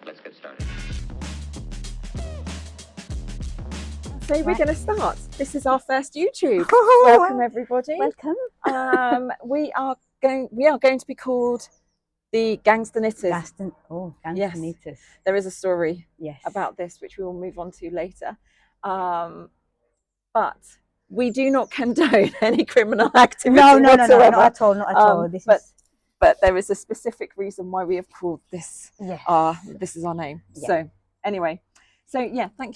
Let's get started. So we're going to start. This is our first YouTube. Welcome everybody. Welcome. We are going to be called the Gangstar Knitters. Gangstar Yes. Knitters. There is a story Yes. about this which we will move on to later. But we do not condone any criminal activity whatsoever. Not at all, not at all. But there is a specific reason why we have called this. Yes. This is our name. Yeah. So anyway, thank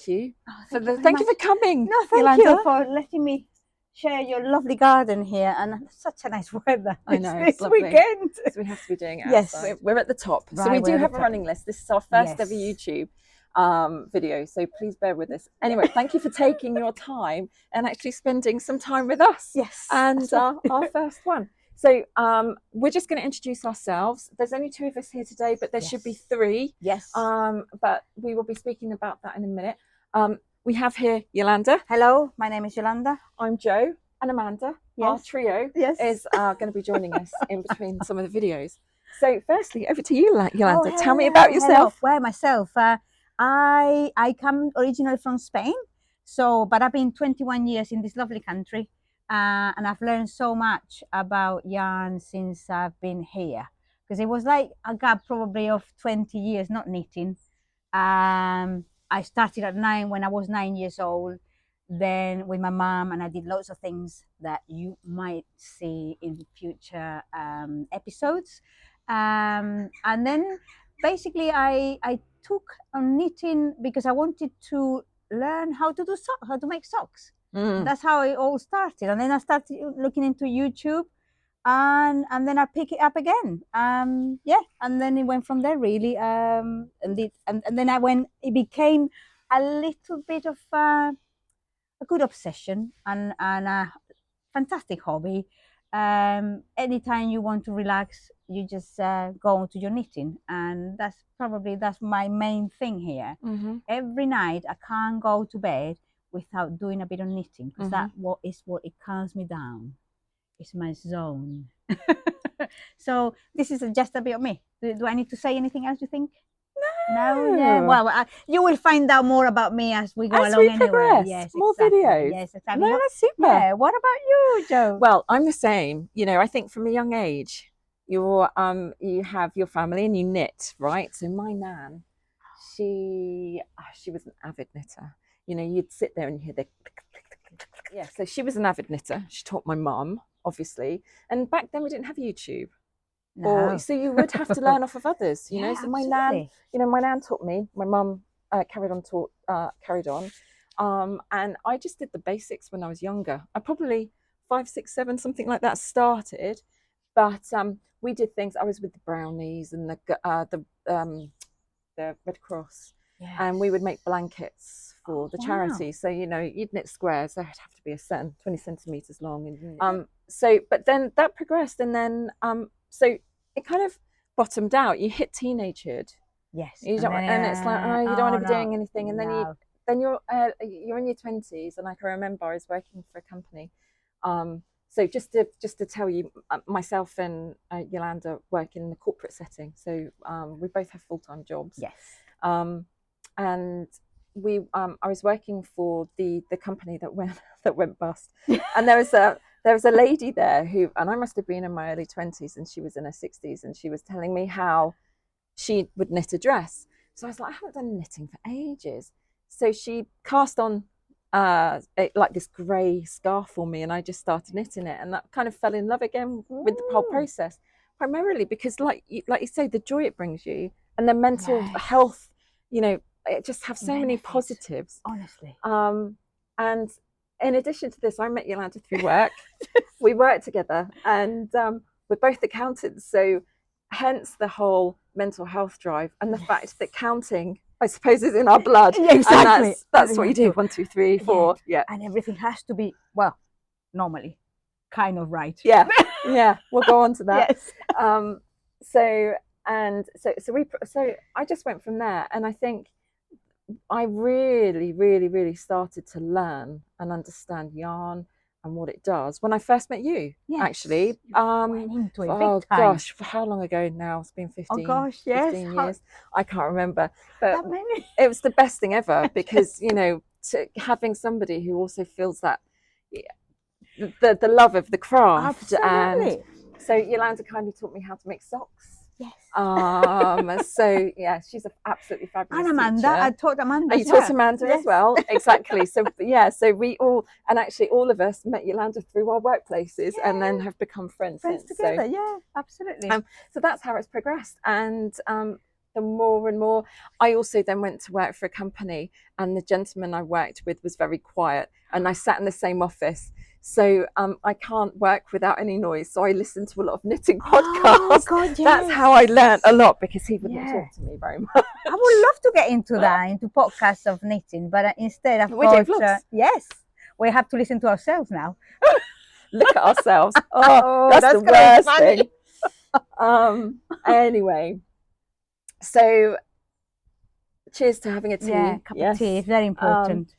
you Thank you for coming. No, thank Yolanda. you for letting me share your lovely garden here, and such a nice weather. I know, this it's lovely. weekend. So we have to be doing it Yes. outside. We're at the top. Right, so we do we're have at a the running list. This is our first ever Yes. YouTube video, so please bear with us. Anyway, thank you for taking your time and actually spending some time with us. Yes. And our first one. So we're just going to introduce ourselves. There's only 2 of us here today, but there should be 3. Yes. But we will be speaking about that in a minute. We have here Yolanda. Hello, my name is Yolanda. I'm Jo, and Amanda. Yes. Our trio Is going to be joining us in between some of the videos. So firstly, over to you, Yolanda. Oh, Tell me about yourself. Well, myself. I come originally from Spain, but I've been 21 years in this lovely country, and I've learned so much about yarn since I've been here. Because it was like a gap probably of 20 years not knitting. I started at 9 when I was 9 years old, then with my mom, and I did lots of things that you might see in future episodes. And then basically I took on knitting because I wanted to learn how to do how to make socks. That's how it all started. And then I started looking into YouTube, and then I pick it up again. And then it went from there really. And then it became a little bit of a good obsession and a fantastic hobby. Anytime you want to relax, you just go to your knitting, and that's my main thing here. Every night I can't go to bed without doing a bit of knitting, because that what it calms me down. It's my zone. So this is just a bit of me. Do I need to say anything else, you think? No. Yeah. Well, you will find out more about me as we go along. We anyway. progress. Yes, More exactly. videos. Yes, exactly. No, that's super. Yeah. What about you, Jo? Well, I'm the same. I think from a young age, you have your family and you knit, right? So my nan, she was an avid knitter. You'd sit there and you hear the click, click, click, click, click. Yeah. So she was an avid knitter. She taught my mum, obviously, and back then we didn't have YouTube. No. So you would have to learn off of others, Yeah, So my nan, my nan taught me. My mum carried on, and I just did the basics when I was younger. I probably 5, 6, 7, something like that started, but we did things. I was with the Brownies and the Red Cross, and we would make blankets for the charity. So you'd knit squares. They'd have to be a certain 20 centimeters long, and but then that progressed, and then so it kind of bottomed out. You hit teenagehood. Yes. And it's like, you don't want to be doing anything, and then you're in your 20s, and I can remember I was working for a company. So just to tell you, myself and Yolanda work in the corporate setting. So we both have full-time jobs. Yes. And we I was working for the company that went bust, and there was a lady there who, and I must have been in my early 20s, and she was in her 60s, and she was telling me how she would knit a dress. So I was like, I haven't done knitting for ages. So she cast on like this grey scarf for me, and I just started knitting it, and that kind of fell in love again with the whole process, primarily because like you say, the joy it brings you, and the mental health, it just have so many positives, honestly. And in addition to this, I met Yolanda through work. We worked together, and we're both accountants, so hence the whole mental health drive, and the fact that counting, I suppose, is in our blood. Exactly. And that's what you do. 1, 2, 3, 4. Yeah. And everything has to be, well, normally kind of right. Yeah. Yeah. We'll go on to that. Yes. So I just went from there, and I think I really, really, really started to learn and understand yarn, and what it does when I first met you, Yes, actually. went into it Oh big time. gosh, for how long ago now? It's been 15, Oh gosh, yes. 15 years. I can't remember. But That many? it was the best thing ever because, you know, having somebody who also feels that the love of the craft. Absolutely. And so Yolanda kindly taught me how to make socks. Yes. So yeah, she's an absolutely fabulous And Amanda, teacher. I taught Amanda. You taught Amanda yes. as well, exactly. So yeah, so we all, and actually all of us met Yolanda through our workplaces, and then have become friends since. together. So, yeah, absolutely. So that's how it's progressed. And the more and more, I also then went to work for a company, and the gentleman I worked with was very quiet, and I sat in the same office. So I can't work without any noise. So I listened to a lot of knitting podcasts. God, yes. That's how I learned a lot, because he wouldn't talk to me very much. I would love to get into that, into podcasts of knitting, but instead of We do vlogs. Yes, we have to listen to ourselves now. Look at ourselves. Oh, that's the worst thing. Anyway, so cheers to having a tea. Yeah, cup of tea is very important.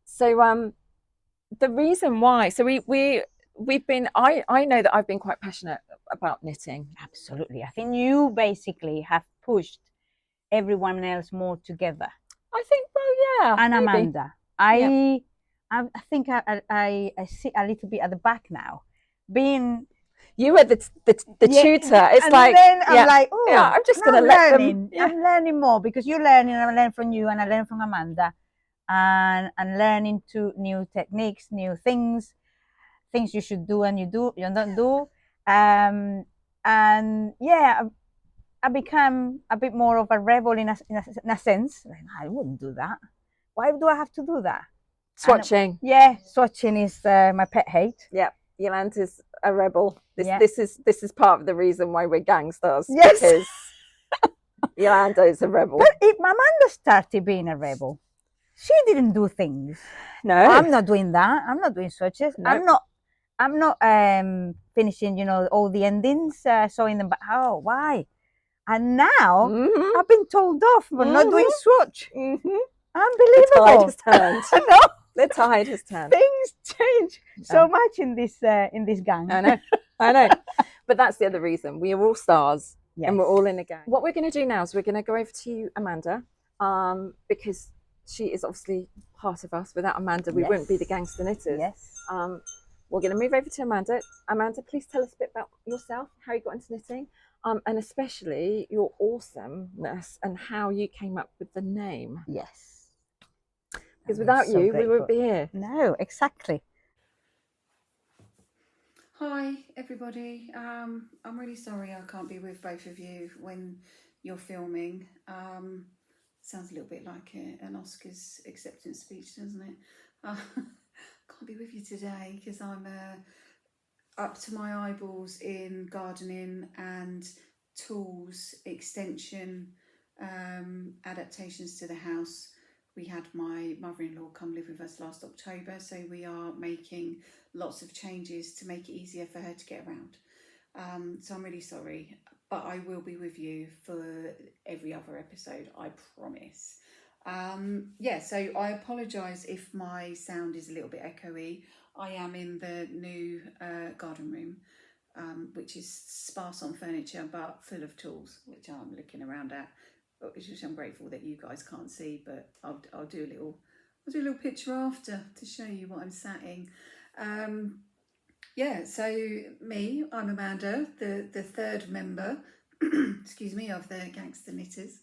So the reason why, so we've been, I know that I've been quite passionate about knitting. Absolutely. I think you basically have pushed everyone else more together. I think, well, yeah. And maybe. Amanda, I think I sit a little bit at the back now, being. You were the tutor. It's and like, then I'm like, oh, yeah, I'm just going to let them. Yeah. I'm learning more because you're learning, and I learn from you, and I learn from Amanda, and learning to new techniques, new things you should do and you don't do. And yeah, I become a bit more of a rebel in a sense. Like, I wouldn't do that. Why do I have to do that? Swatching. Swatching is my pet hate. Yeah. Yolanda's a rebel. This is part of the reason why we're Gangstars. Yes. Because Yolanda is a rebel. But if Amanda started being a rebel, she didn't do things. No. I'm not doing that. I'm not doing swatches. No. I'm not finishing, all the endings, sewing them back. Oh, why? And now I've been told off for not doing swatch. Unbelievable. The tide has turned. No. The tide has turned. Things change so much in this gang. I know. But that's the other reason. We are all stars, and we're all in a gang. What we're going to do now is we're going to go over to you, Amanda, because she is obviously part of us. Without Amanda, we wouldn't be the Gangster Knitters. Yes. We're going to move over to Amanda. Amanda, please tell us a bit about yourself, how you got into knitting, and especially your awesomeness and how you came up with the name. Yes. Because without you, we wouldn't be here. No, exactly. Hi, everybody. I'm really sorry I can't be with both of you when you're filming. Sounds a little bit like an Oscars acceptance speech, doesn't it? Can't be with you today because I'm up to my eyeballs in gardening and tools, extension, adaptations to the house. We had my mother-in-law come live with us last October, so we are making lots of changes to make it easier for her to get around. So I'm really sorry, but I will be with you for every other episode, I promise. So I apologise if my sound is a little bit echoey. I am in the new garden room, which is sparse on furniture but full of tools, which I'm looking around at. Which I'm grateful that you guys can't see, but I'll do a little picture after to show you what I'm sat in. So me, I'm Amanda, the third member, excuse me, of the Gangster Knitters.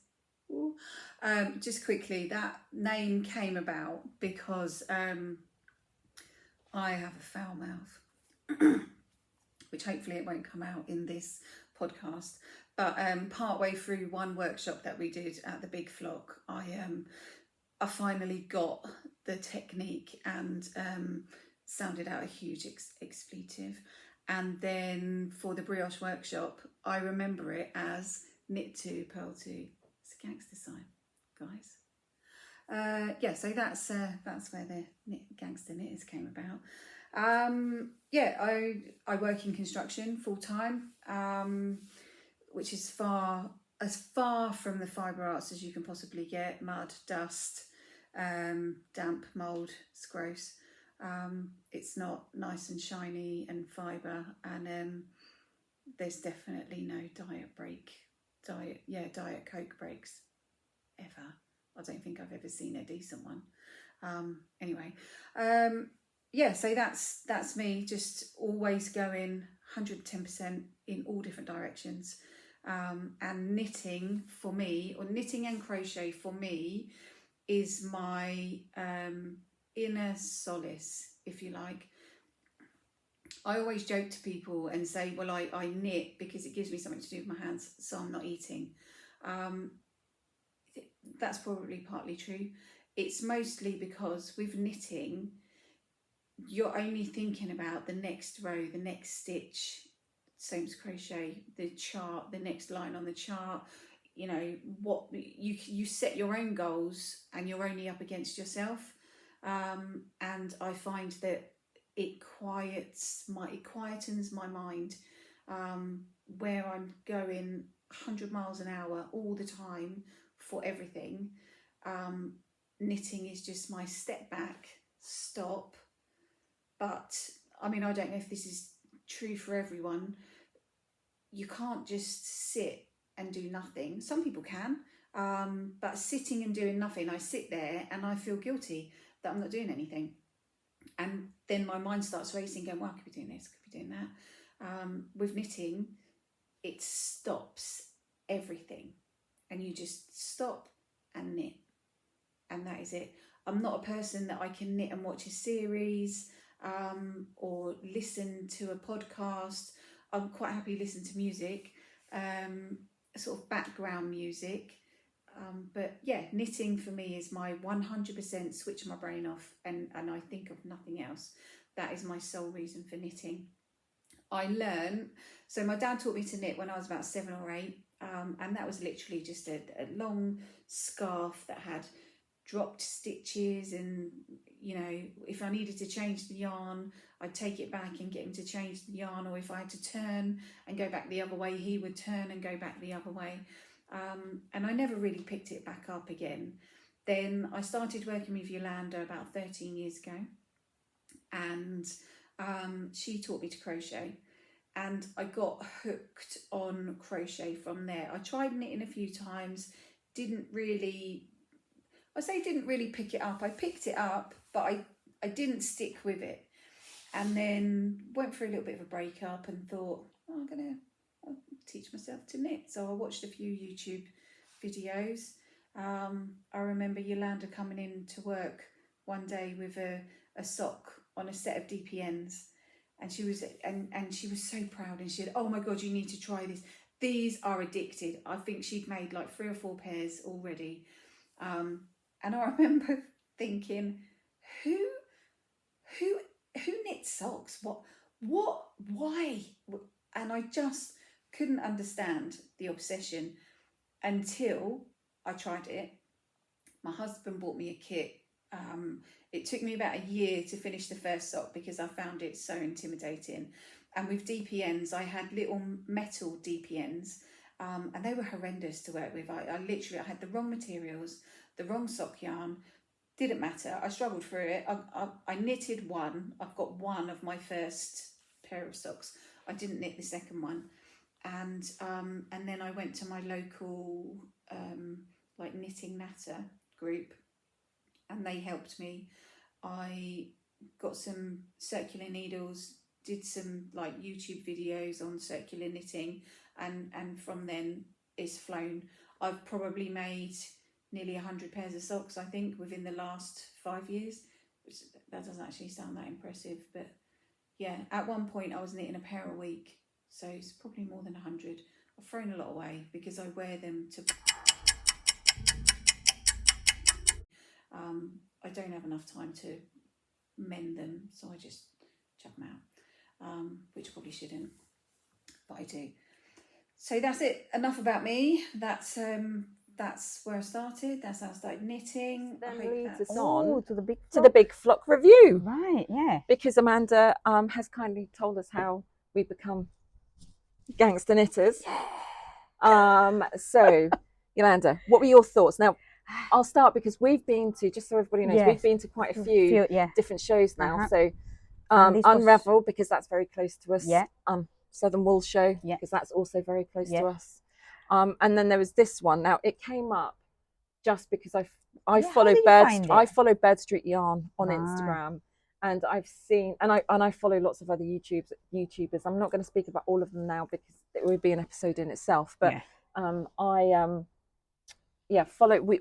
Just quickly, that name came about because I have a foul mouth, which hopefully it won't come out in this podcast. But partway through one workshop that we did at the Big Flock, I finally got the technique and sounded out a huge expletive. And then for the Brioche workshop, I remember it as knit to, purl to. It's a gangster sign, guys. So that's where the Gangster Knitters came about. I work in construction full time. Which is as far from the fibre arts as you can possibly get. Mud, dust, damp, mould, it's gross. It's not nice and shiny and fibre, and there's definitely no diet Coke breaks ever. I don't think I've ever seen a decent one. Anyway, yeah, so that's me, just always going 110% in all different directions. And knitting for me, or knitting and crochet for me, is my inner solace, if you like. I always joke to people and say, well, I knit because it gives me something to do with my hands, so I'm not eating. That's probably partly true. It's mostly because with knitting, you're only thinking about the next row, the next stitch, same as crochet, the chart, the next line on the chart. You know, what you set your own goals and you're only up against yourself. And I find that it quietens my mind, where I'm going 100 miles an hour all the time for everything. Knitting is just my step back, stop. But I mean, I don't know if this is true for everyone. You can't just sit and do nothing. Some people can, but sitting and doing nothing, I sit there and I feel guilty that I'm not doing anything. And then my mind starts racing, going, well, I could be doing this, could be doing that. With knitting, it stops everything. And you just stop and knit. And that is it. I'm not a person that I can knit and watch a series, or listen to a podcast. I'm quite happy to listen to music, sort of background music. But yeah, knitting for me is my 100% switch my brain off, and I think of nothing else. That is my sole reason for knitting. So my dad taught me to knit when I was about 7 or 8, and that was literally just a long scarf that had dropped stitches, and you know, if I needed to change the yarn, I'd take it back and get him to change the yarn, or if I had to turn and go back the other way, he would turn and go back the other way. And I never really picked it back up again. Then I started working with Yolanda about 13 years ago, and she taught me to crochet, and I got hooked on crochet from there. I tried knitting a few times, didn't really pick it up. I picked it up, but I didn't stick with it. And then went through a little bit of a breakup and thought, oh, I'll teach myself to knit. So I watched a few YouTube videos. I remember Yolanda coming in to work one day with a sock on a set of DPNs. And she was so proud, and she said, oh my God, you need to try this. These are addicted. I think she'd made like 3 or 4 pairs already. And I remember thinking, who knits socks? What, why? And I just couldn't understand the obsession until I tried it. My husband bought me a kit. It took me about a year to finish the first sock because I found it so intimidating. And with DPNs, I had little metal DPNs, and they were horrendous to work with. I had the wrong materials, the wrong sock yarn. Didn't matter. I struggled through it. I knitted one. I've got one of my first pair of socks. I didn't knit the second one. And then I went to my local like knitting natter group, and they helped me. I got some circular needles, did some like YouTube videos on circular knitting, and from then it's flown. I've probably made nearly 100 pairs of socks, I think, within the last 5 years, which that doesn't actually sound that impressive, but yeah, at one point I was knitting a pair a week, so it's probably more than 100. I've thrown a lot away because I wear them to I don't have enough time to mend them, so I just chuck them out, which I probably shouldn't, but I do. So that's it. Enough about me. That's where I started. That's how I started knitting. Then I hope leads that's... us on to the big to the big flock review. Right, yeah. Because Amanda has kindly told us how we become gangster knitters. So, Yolanda, what were your thoughts? Now, I'll start because we've been to, just so everybody knows, we've been to quite a few different shows now. So Unravel, because that's very close to us. Southern Wool Show, because that's also very close to us. And then there was this one. Now it came up just because I follow Bird Street Yarn on Instagram, and I've seen, and I follow lots of other YouTubers. I'm not going to speak about all of them now because it would be an episode in itself. But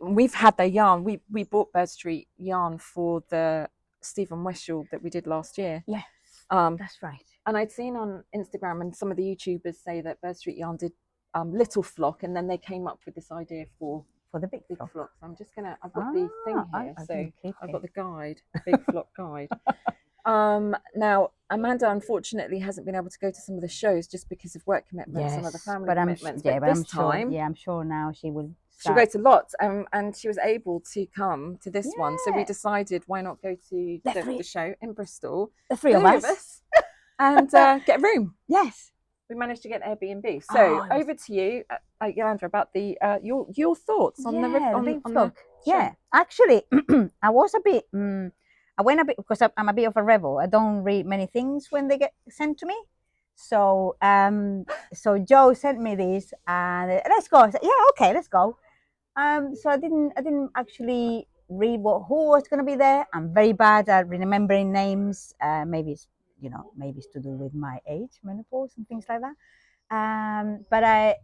we've had their yarn. We bought Bird Street yarn for the Stephen Westall that we did last year. Yes, that's right. And I'd seen on Instagram and some of the YouTubers say that Bird Street Yarn did Little Flock, and then they came up with this idea for the big flock. So I'm just gonna, I've got the thing here, so I've got the guide, the Big Flock guide. Now Amanda unfortunately hasn't been able to go to some of the shows just because of work commitments and other family commitments. But this time, I'm sure now she will. She'll go to lots, and she was able to come to this one. So we decided, why not go to the show in Bristol, the three of us, and get a room. Yes. We managed to get Airbnb. So over to you, Yolanda, about the your thoughts on the show. Yeah, actually, I was a bit. I went a bit because I'm a bit of a rebel. I don't read many things when they get sent to me. So so Joe sent me this, and let's go. I said, yeah, okay, let's go. So I didn't actually read who was going to be there. I'm very bad at remembering names. Maybe it's to do with my age, menopause, and things like that. But I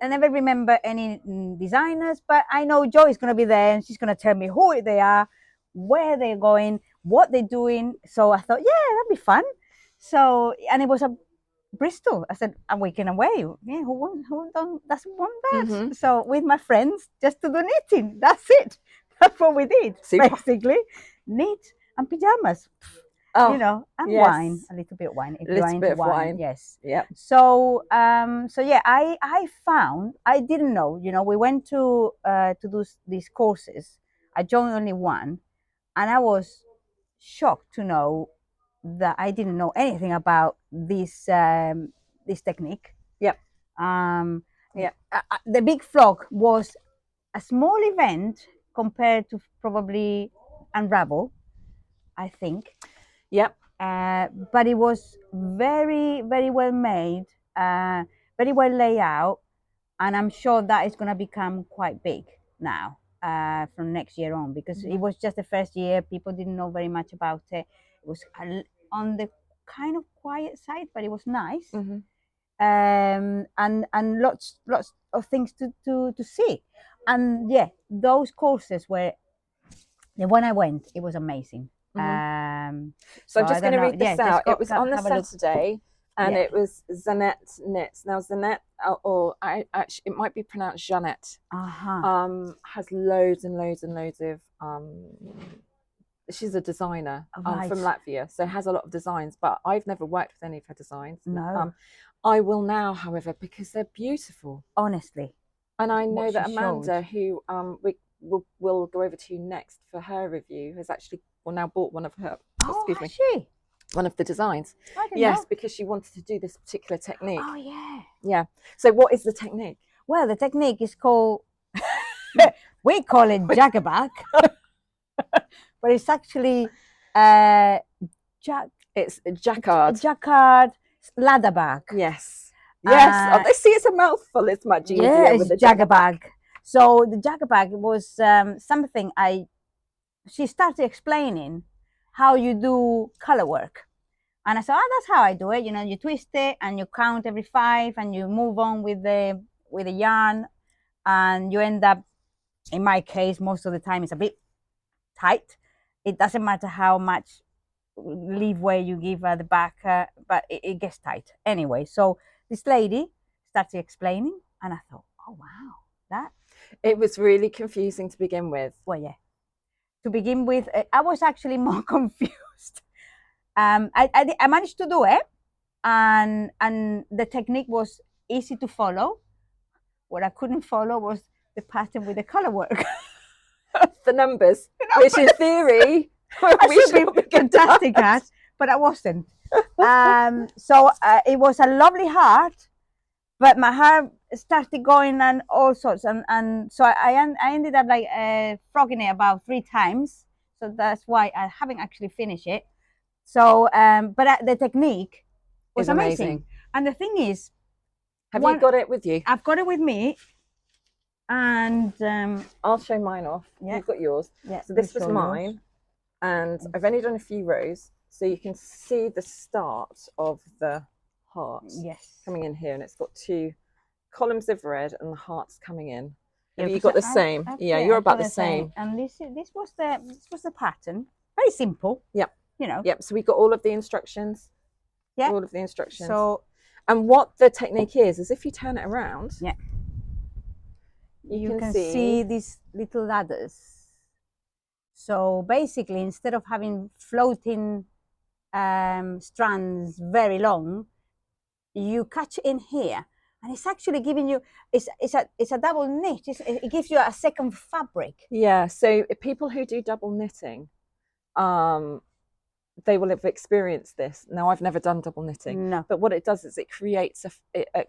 never remember any designers. But I know Joe is going to be there, and she's going to tell me who they are, where they're going, what they're doing. So I thought, yeah, that'd be fun. So, and it was a Bristol. I said, I'm waking away. Yeah, who doesn't want that? So with my friends, just to do knitting. That's it. That's what we did. Basically, knit and pajamas. And wine, a little bit of wine. If you are into wine, yes. Yeah. So, I found, I didn't know. We went to do these courses. I joined only one, and I was shocked to know that I didn't know anything about this technique. Yep. The Big Flock was a small event compared to probably Unravel, I think. Yep. But it was very, very well made, very well laid out, and I'm sure that is going to become quite big now from next year on, because it was just the first year. People didn't know very much about it. It was on the kind of quiet side, but it was nice, and lots of things to see. And those courses were the one I went. It was amazing. So I'm just going to read this out. It was on the Saturday, and it was Zanete Knits. Now Zanete, it might be pronounced Jeanette, has loads and loads and loads of she's a designer from Latvia, so has a lot of designs, but I've never worked with any of her designs. No. I will now, however, because they're beautiful, honestly. And I know that Amanda, who we'll go over to next for her review, has actually now bought one of her one of the designs. Yes, because she wanted to do this particular technique. Yeah. So what is the technique? Well, the technique is called we call it Jacquard, but it's actually it's Jacquard. Jacquard Ladderback. Yes. I see it's a mouthful. It's much easier with the Jacquard. So the Jacquard was something she started explaining how you do color work, and I said, that's how I do it. You twist it and you count every 5, and you move on with the yarn, and you end up, in my case, most of the time it's a bit tight. It doesn't matter how much leeway you give at the back, but it gets tight anyway. So this lady started explaining, and I thought, oh wow, that it was really confusing to begin with. Well, yeah. To begin with, I was actually more confused. I managed to do it, and the technique was easy to follow. What I couldn't follow was the pattern with the color work. the numbers, which in theory I should be fantastic at, but I wasn't. So it was a lovely heart, but my heart started going and all sorts, and so I ended up like frogging it about 3 times, so that's why I haven't actually finished it. So but the technique was amazing. And the thing is, have you got it with you? I've got it with me, and I'll show mine off. Yeah. You've got yours. Yeah, so this was mine, and I've only done a few rows, so you can see the start of the hearts coming in here, and it's got 2 columns of red and the hearts coming in. Have you got the same? Yeah, you're about the same. And this was the pattern. Very simple. Yep. You know. Yep. So we got all of the instructions. Yeah. All of the instructions. So, and what the technique is if you turn it around. Yeah. You can see these little ladders. So basically, instead of having floating strands very long, you catch in here, and it's actually giving you it's a double knit. It gives you a second fabric. Yeah. So people who do double knitting, they will have experienced this. Now, I've never done double knitting, no, but what it does is it creates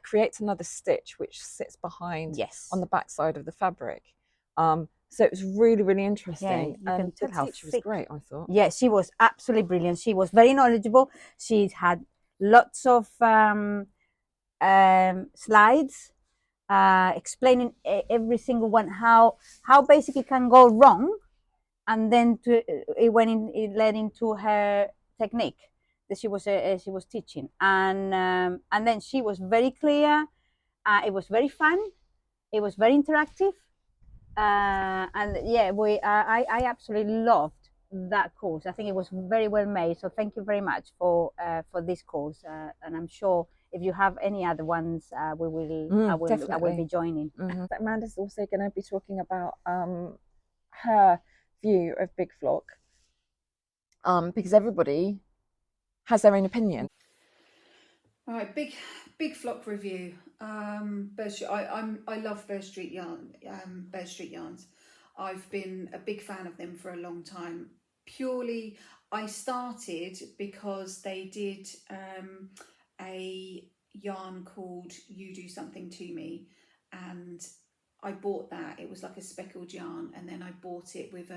creates another stitch which sits behind on the back side of the fabric. So it was really, really interesting. Yeah, and the teacher was great, I thought. Yeah, she was absolutely brilliant. She was very knowledgeable. She had lots of slides explaining every single one, how basically can go wrong, and then it led into her technique that she was teaching, and then she was very clear. It was very fun. It was very interactive. And yeah, I absolutely loved that course. I think it was very well made. So thank you very much for this course. And I'm sure if you have any other ones, I will be joining. Amanda's also going to be talking about her view of big flock, because everybody has their own opinion. All right, big flock review. I love Bird Street yarns. I've been a big fan of them for a long time. Purely, I started because they did a yarn called You Do Something To Me, and I bought that. It was like a speckled yarn, and then I bought it with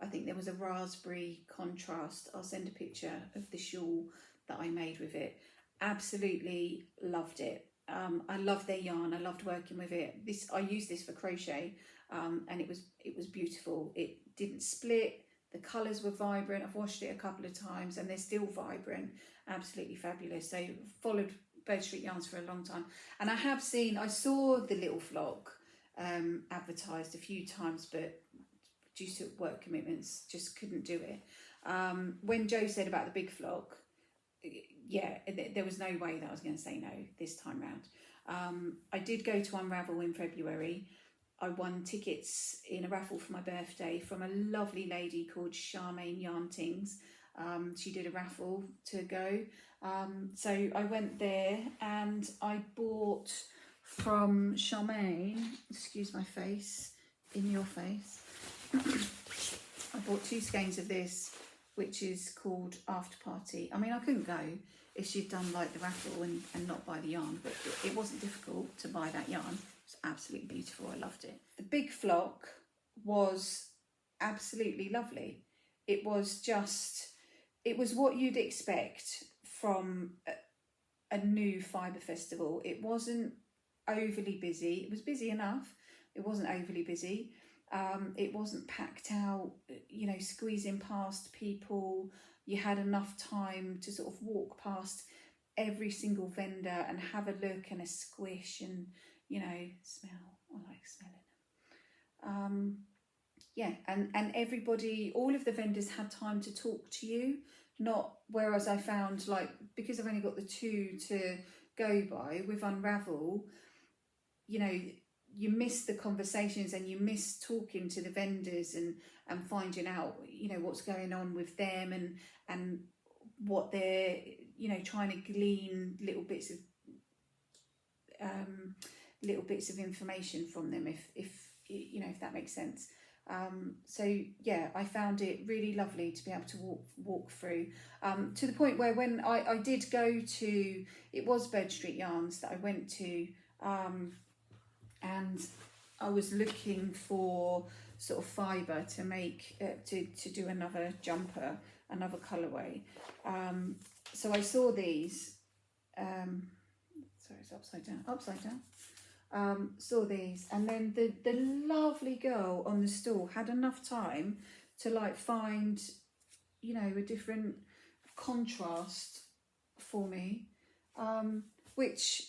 I think there was a raspberry contrast. I'll send a picture of the shawl that I made with it. Absolutely loved it. I loved their yarn. I loved working with it. I used this for crochet, and it was beautiful. It didn't split. The colours were vibrant. I've washed it a couple of times, and they're still vibrant. Absolutely fabulous. So followed Bird Street Yarns for a long time, and I saw the Little Flock advertised a few times, but due to work commitments, just couldn't do it. When Joe said about the Big Flock, yeah, there was no way that I was going to say no this time round. I did go to Unravel in February. I won tickets in a raffle for my birthday from a lovely lady called Charmaine Yarn Tings. She did a raffle to go. So I went there and I bought from Charmaine, excuse my face, in your face. I bought 2 skeins of this, which is called After Party. I mean, I couldn't go if she'd done like the raffle and not buy the yarn, but it wasn't difficult to buy that yarn. It's absolutely beautiful. I loved it. The Big Flock was absolutely lovely. It was what you'd expect from a new fibre festival. It wasn't overly busy. It was busy enough. It wasn't overly busy. It wasn't packed out, squeezing past people. You had enough time to sort of walk past every single vendor and have a look and a squish and, smell. I like smelling. Yeah, and everybody, all of the vendors had time to talk to you, whereas I found, like, because I've only got the 2 to go by with Unravel, you miss the conversations and you miss talking to the vendors and finding out, what's going on with them and what they're, trying to glean little bits of information from them, if that makes sense. So yeah, I found it really lovely to be able to walk through, to the point where when I did go to, it was Bird Street Yarns that I went to, and I was looking for sort of fibre to make to do another jumper, another colourway. So I saw these. Sorry, it's upside down. Saw these, and then the lovely girl on the stall had enough time to like find, you know, a different contrast for me, which,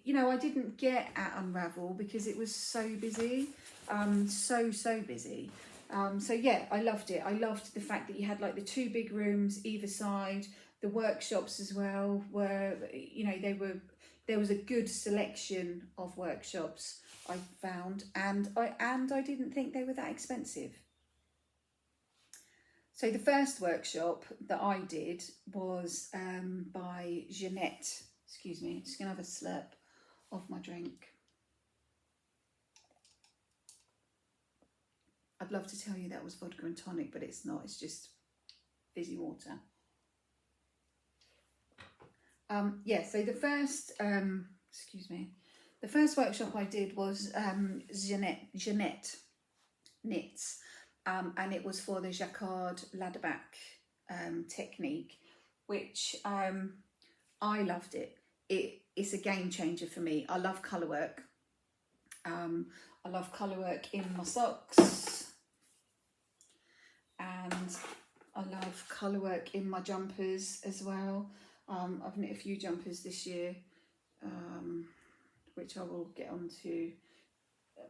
you know, I didn't get at Unravel because it was so busy, so busy. So yeah, I loved it. I loved the fact that you had like the two big rooms either side, the workshops as well, where, you know, there was a good selection of workshops I found, and I didn't think they were that expensive. So the first workshop that I did was by Zanete. Excuse me, I'm just gonna have a slurp of my drink. I'd love to tell you that was vodka and tonic, but it's not, it's just fizzy water. Yeah, so the first, the first workshop I did was Zanete Knits, and it was for the Jacquard Ladderback technique, which I loved it. It's a game changer for me. I love colour work. I love colour work in my socks, and I love colour work in my jumpers as well. I've knit a few jumpers this year, which I will get onto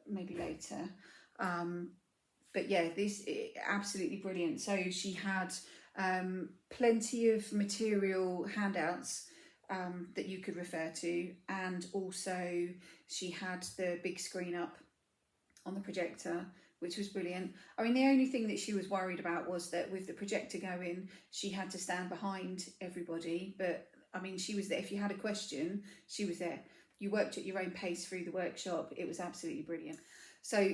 maybe later. But yeah, this absolutely brilliant. So she had plenty of material handouts that you could refer to, and also she had the big screen up on the projector, which was brilliant. I mean, the only thing that she was worried about was that with the projector going, she had to stand behind everybody. But I mean, she was there. If you had a question, she was there. You worked at your own pace through the workshop. It was absolutely brilliant. So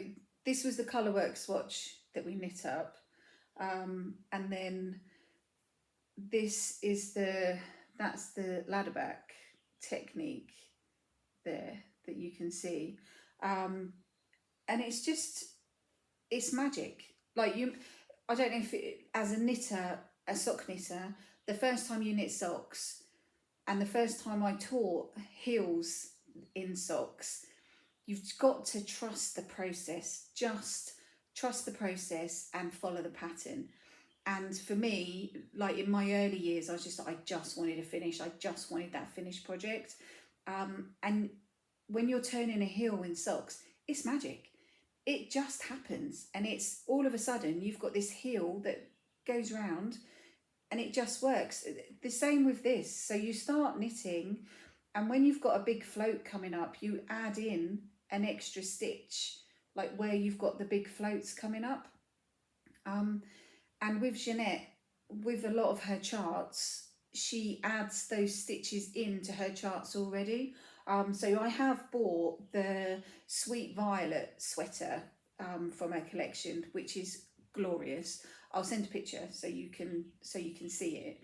this was the colour work swatch that we knit up. And then this is that's the ladderback technique there that you can see. And it's magic. Like I don't know if as a knitter, a sock knitter, the first time you knit socks and the first time I taught heels in socks, you've got to trust the process. Just trust the process and follow the pattern. And for me, like in my early years, I just wanted a finish. I just wanted that finished project. And when you're turning a heel in socks, it's magic. It just happens, and it's all of a sudden you've got this heel that goes round and it just works. The same with this. So you start knitting, and when you've got a big float coming up, you add in an extra stitch, like where you've got the big floats coming up. And with Zanete, with a lot of her charts, she adds those stitches into her charts already. So I have bought the Sweet Violet sweater from her collection, which is glorious. I'll send a picture so you can see it.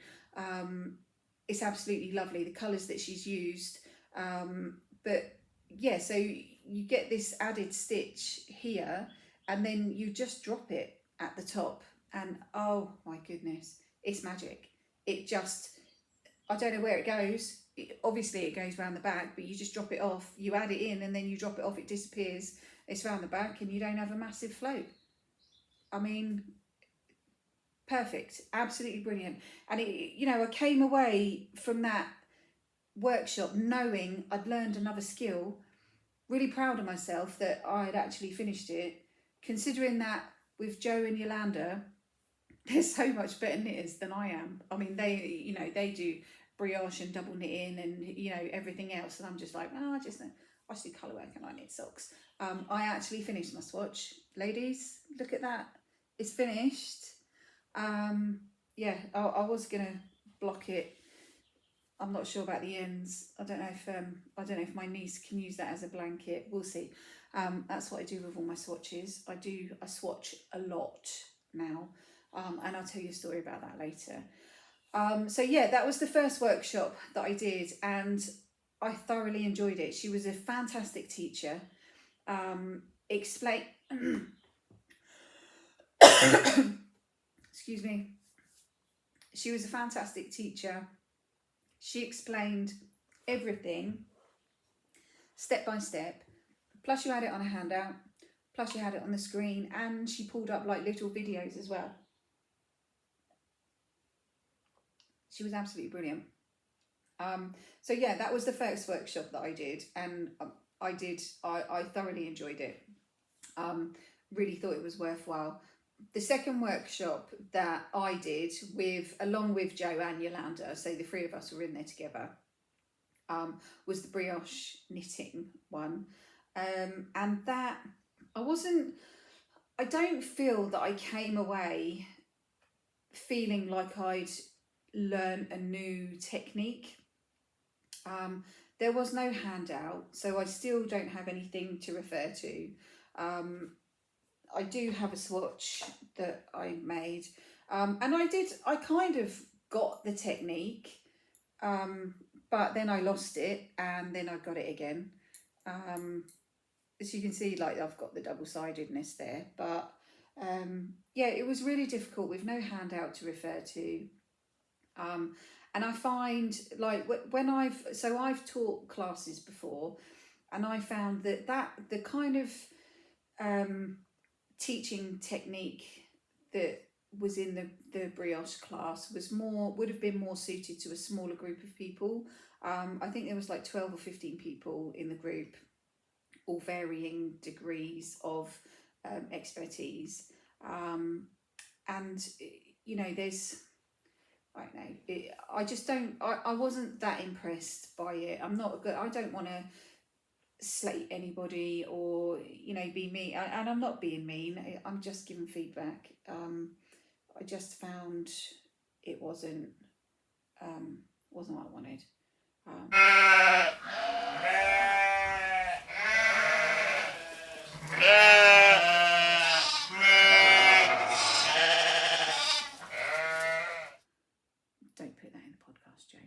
It's absolutely lovely, the colours that she's used. But yeah, so you get this added stitch here, and then you just drop it at the top, and oh my goodness, it's magic. It just, I don't know where it goes. Obviously it goes round the back, but you just drop it off, you add it in, and then you drop it off, it disappears, it's round the back, and you don't have a massive float. I mean, perfect, absolutely brilliant. And it, you know, I came away from that workshop knowing I'd learned another skill, really proud of myself that I had actually finished it, considering that with Joe and Yolanda, they're so much better knitters than I am. I mean, they do brioche and double knitting and, you know, everything else, and I'm just like, I just do colour work and I knit socks. I actually finished my swatch, ladies. Look at that, it's finished. Yeah, I was gonna block it. I'm not sure about the ends. I don't know if my niece can use that as a blanket. We'll see. That's what I do with all my swatches. I swatch a lot now, and I'll tell you a story about that later. So yeah, that was the first workshop that I did, and I thoroughly enjoyed it. She was a fantastic teacher. explain. Excuse me. She was a fantastic teacher. She explained everything step by step. Plus, you had it on a handout. Plus, you had it on the screen, and she pulled up like little videos as well. She was absolutely brilliant. So yeah, that was the first workshop that I did, and I thoroughly enjoyed it. Really thought it was worthwhile. The second workshop that I did along with Jo and Yolanda, so the three of us were in there together, was the brioche knitting one. And that I don't feel that I came away feeling like I'd learned a new technique. There was no handout, so I still don't have anything to refer to. I do have a swatch that I made, and I kind of got the technique, but then I lost it, and then I got it again. As you can see, like, I've got the double-sidedness there, but yeah, it was really difficult with no handout to refer to. And I find, like, when I've taught classes before, and I found that the kind of teaching technique that was in the brioche class would have been more suited to a smaller group of people. I think there was like 12 or 15 people in the group, all varying degrees of expertise. And, you know, I don't know, I wasn't that impressed by it. I don't want to slate anybody or, you know, be mean, and I'm not being mean, I'm just giving feedback. I just found it wasn't what I wanted. Don't put that in the podcast, Jo.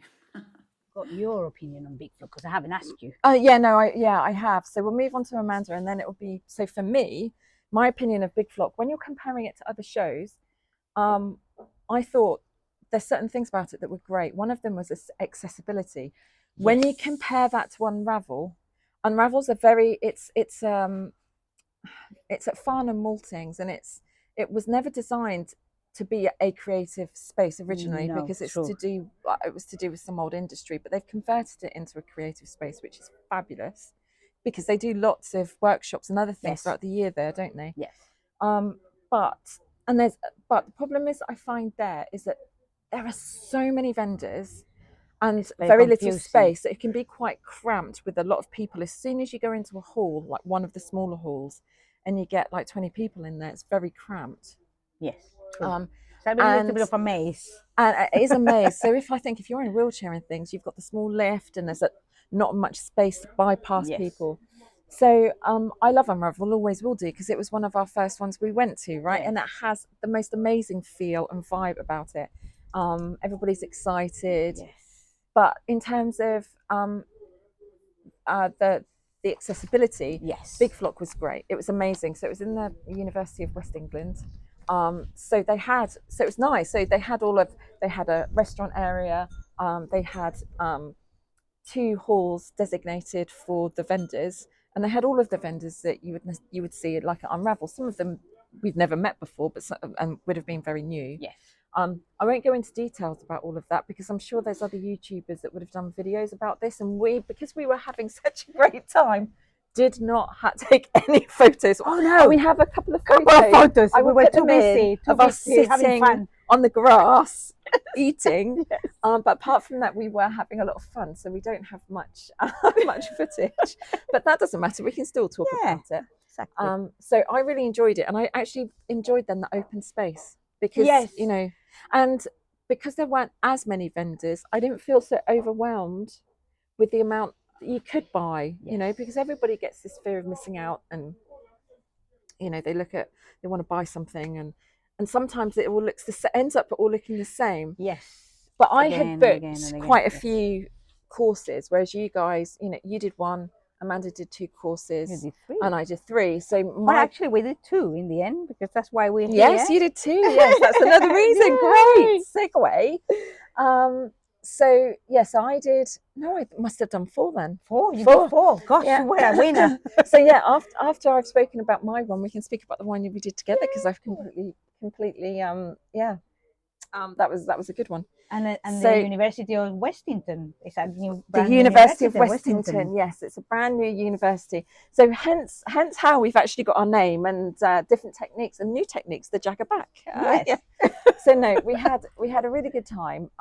Got your opinion on Big Flock, because I haven't asked you. Oh yeah, no, I have. So we'll move on to Amanda, and then it will be. So for me, my opinion of Big Flock, when you're comparing it to other shows, I thought there's certain things about it that were great. One of them was accessibility. Yes. When you compare that to Unravel's a very it's at Farnham Maltings, and it was never designed to be a creative space originally, because it was to do with some old industry, but they've converted it into a creative space, which is fabulous, because they do lots of workshops and other things throughout the year there, don't they? Yes. But the problem is, I find is that there are so many vendors and very little space, that it can be quite cramped with a lot of people. As soon as you go into a hall, like one of the smaller halls, and you get like 20 people in there, it's very cramped. Yes. So a little bit of a maze. And it is a maze. So if you're in a wheelchair and things, you've got the small lift, and there's not much space to bypass people. So I love Unravel, always will do, because it was one of our first ones we went to, right? And it has the most amazing feel and vibe about it. Everybody's excited. Yes. But in terms of the accessibility, Big Flock was great. It was amazing. So it was in the University of West England. So it was nice. So they had a restaurant area. They had 2 halls designated for the vendors, and they had all of the vendors that you would see like at Unravel. Some of them we've never met before, but and would have been very new. Yes. I won't go into details about all of that, because I'm sure there's other YouTubers that would have done videos about this, and because we were having such a great time, did not take any photos. Oh no, we have a couple of photos. We were too busy of us sitting on the grass eating. Yes. But apart from that, we were having a lot of fun, so we don't have much footage. But that doesn't matter. We can still talk about it. Exactly. So I really enjoyed it, and I actually enjoyed then the open space, because you know, and because there weren't as many vendors, I didn't feel so overwhelmed with the amount you could buy, you know, because everybody gets this fear of missing out, and you know, they want to buy something, and sometimes it all ends up all looking the same. Yes. But I had booked quite a few courses, whereas you guys, you know, you did one, Amanda did 2 courses. You did 3. And I did 3. So Well, actually, we did 2 in the end because that's why we're yes, here. you did 2. Yes, that's another reason. Great segue. So yes, I did. No, I must have done 4 then. 4. You did 4. Gosh, Yeah. you were a winner. So yeah, after I've spoken about my one, we can speak about the one we did together because I've completely that was a good one. And So, the University of Westington is a new the University of Westington. Yes, it's a brand new university. So hence how we've actually got our name and different techniques and new techniques, the Jacquard back. Yes. Yeah. So no, we had a really good time.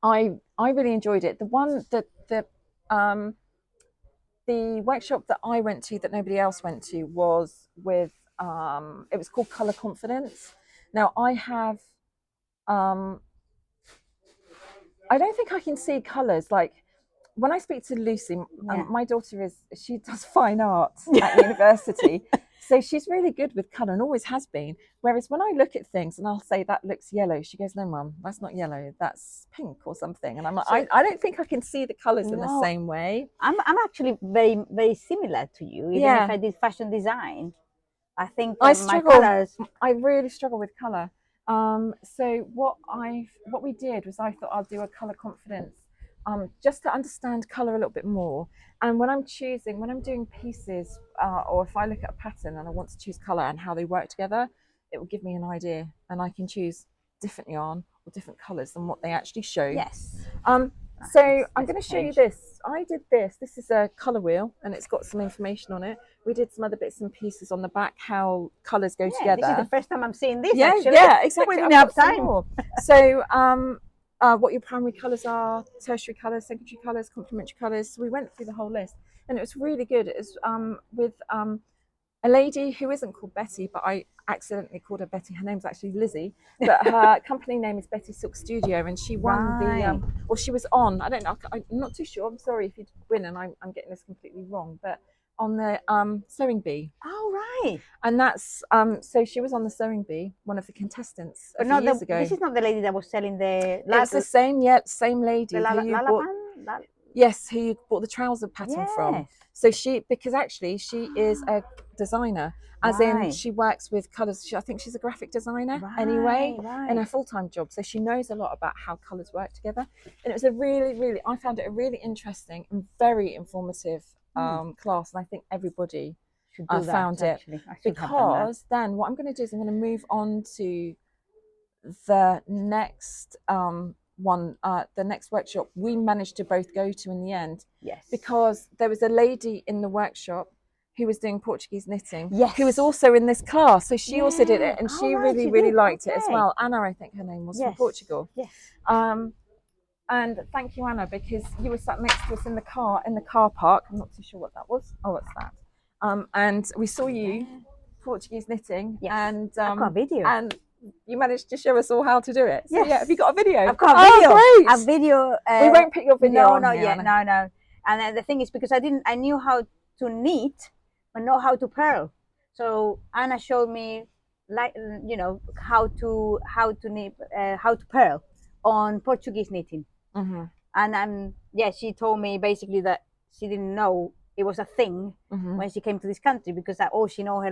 I really enjoyed it. The one that the workshop that I went to that nobody else went to was with it was called Colour Confidence. Now I have I don't think I can see colours. Like when I speak to Lucy, my daughter she does fine arts at university, so she's really good with colour and always has been. Whereas when I look at things and I'll say that looks yellow, she goes, "No, Mum, that's not yellow. That's pink or something." And I'm like, I don't think I can see the colours in the same way. I'm actually very, very similar to you. Even if I did fashion design, I think I really struggle with colour. So what we did was I thought I'll do a colour confidence, just to understand colour a little bit more. And when I'm doing pieces, or if I look at a pattern and I want to choose colour and how they work together, it will give me an idea, and I can choose different yarn or different colours than what they actually show. Yes. So I'm going to show you this. I did this. This is a colour wheel, and it's got some information on it. We did some other bits and pieces on the back, how colours go together. This is the first time I'm seeing this. Yeah, actually. yeah, exactly. We didn't have time. So, what your primary colours are, tertiary colours, secondary colours, complementary colours. So we went through the whole list, and it was really good. It was with a lady who isn't called Betty, but I accidentally called her Betty. Her name's actually Lizzie, but her company name is Betty Silk Studio, and she won the she was on, I don't know, I'm not too sure, I'm sorry if you win and I'm getting this completely wrong, but on the sewing bee. Oh, right. And that's so she was on the sewing bee, one of the contestants a few years ago. This is not the lady that was selling the it's the same lady who you bought the trouser pattern from. So because actually she is a designer, as in she works with colours. I think she's a graphic designer anyway in her full-time job. So she knows a lot about how colours work together. And it was I found it a really interesting and very informative class. And I think everybody should do found that, it. Because then what I'm going to do is I'm going to move on to the next the next workshop we managed to both go to in the end. Yes. Because there was a lady in the workshop who was doing Portuguese knitting, who was also in this class. So she also did it, and she really liked it as well. Anna, I think her name was, from Portugal. Yes. And thank you, Anna, because you were sat next to us in the car park. I'm not too sure what that was. Oh, what's that? And we saw you Portuguese knitting, and I've got a video. And you managed to show us all how to do it. So, have you got a video? I've got a video. Great. A video. We won't put your video on. No. And the thing is, because I knew how to knit, but not how to purl. So Anna showed me, how to knit, how to purl on Portuguese knitting. Mm-hmm. And she told me basically that she didn't know it was a thing when she came to this country, because all she knows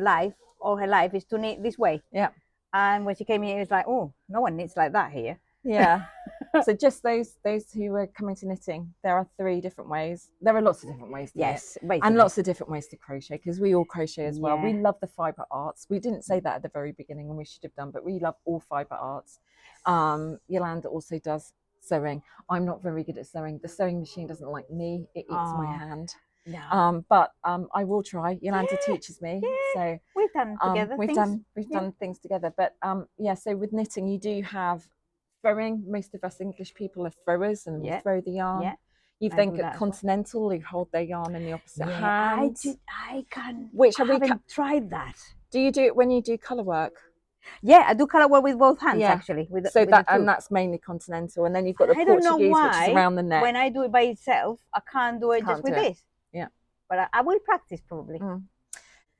all her life is to knit this way. Yeah. And when she came here, it was like, oh, no one knits like that here. Yeah. So just those who are coming to knitting, there are 3 different ways. There are lots of different ways to knit, and lots of different ways to crochet, because we all crochet as well. We love the fibre arts. We didn't say that at the very beginning, and we should have done, but we love all fibre arts. Yolanda also does sewing. I'm not very good at sewing. The sewing machine doesn't like me. It eats my hand. No. But I will try. Yolanda teaches me. So we've done together. We've done things together. But so with knitting, you do have throwing. Most of us English people are throwers, and we throw the yarn. Yeah. You've then got continental, who hold their yarn in the opposite hand. I haven't tried that. Do you do it when you do colour work? Yeah, I do colour work with both hands actually. And that's mainly continental, and then you've got the Portuguese, which is around the neck. When I do it by itself, I can't do it just with this. Yeah, but I will practice probably.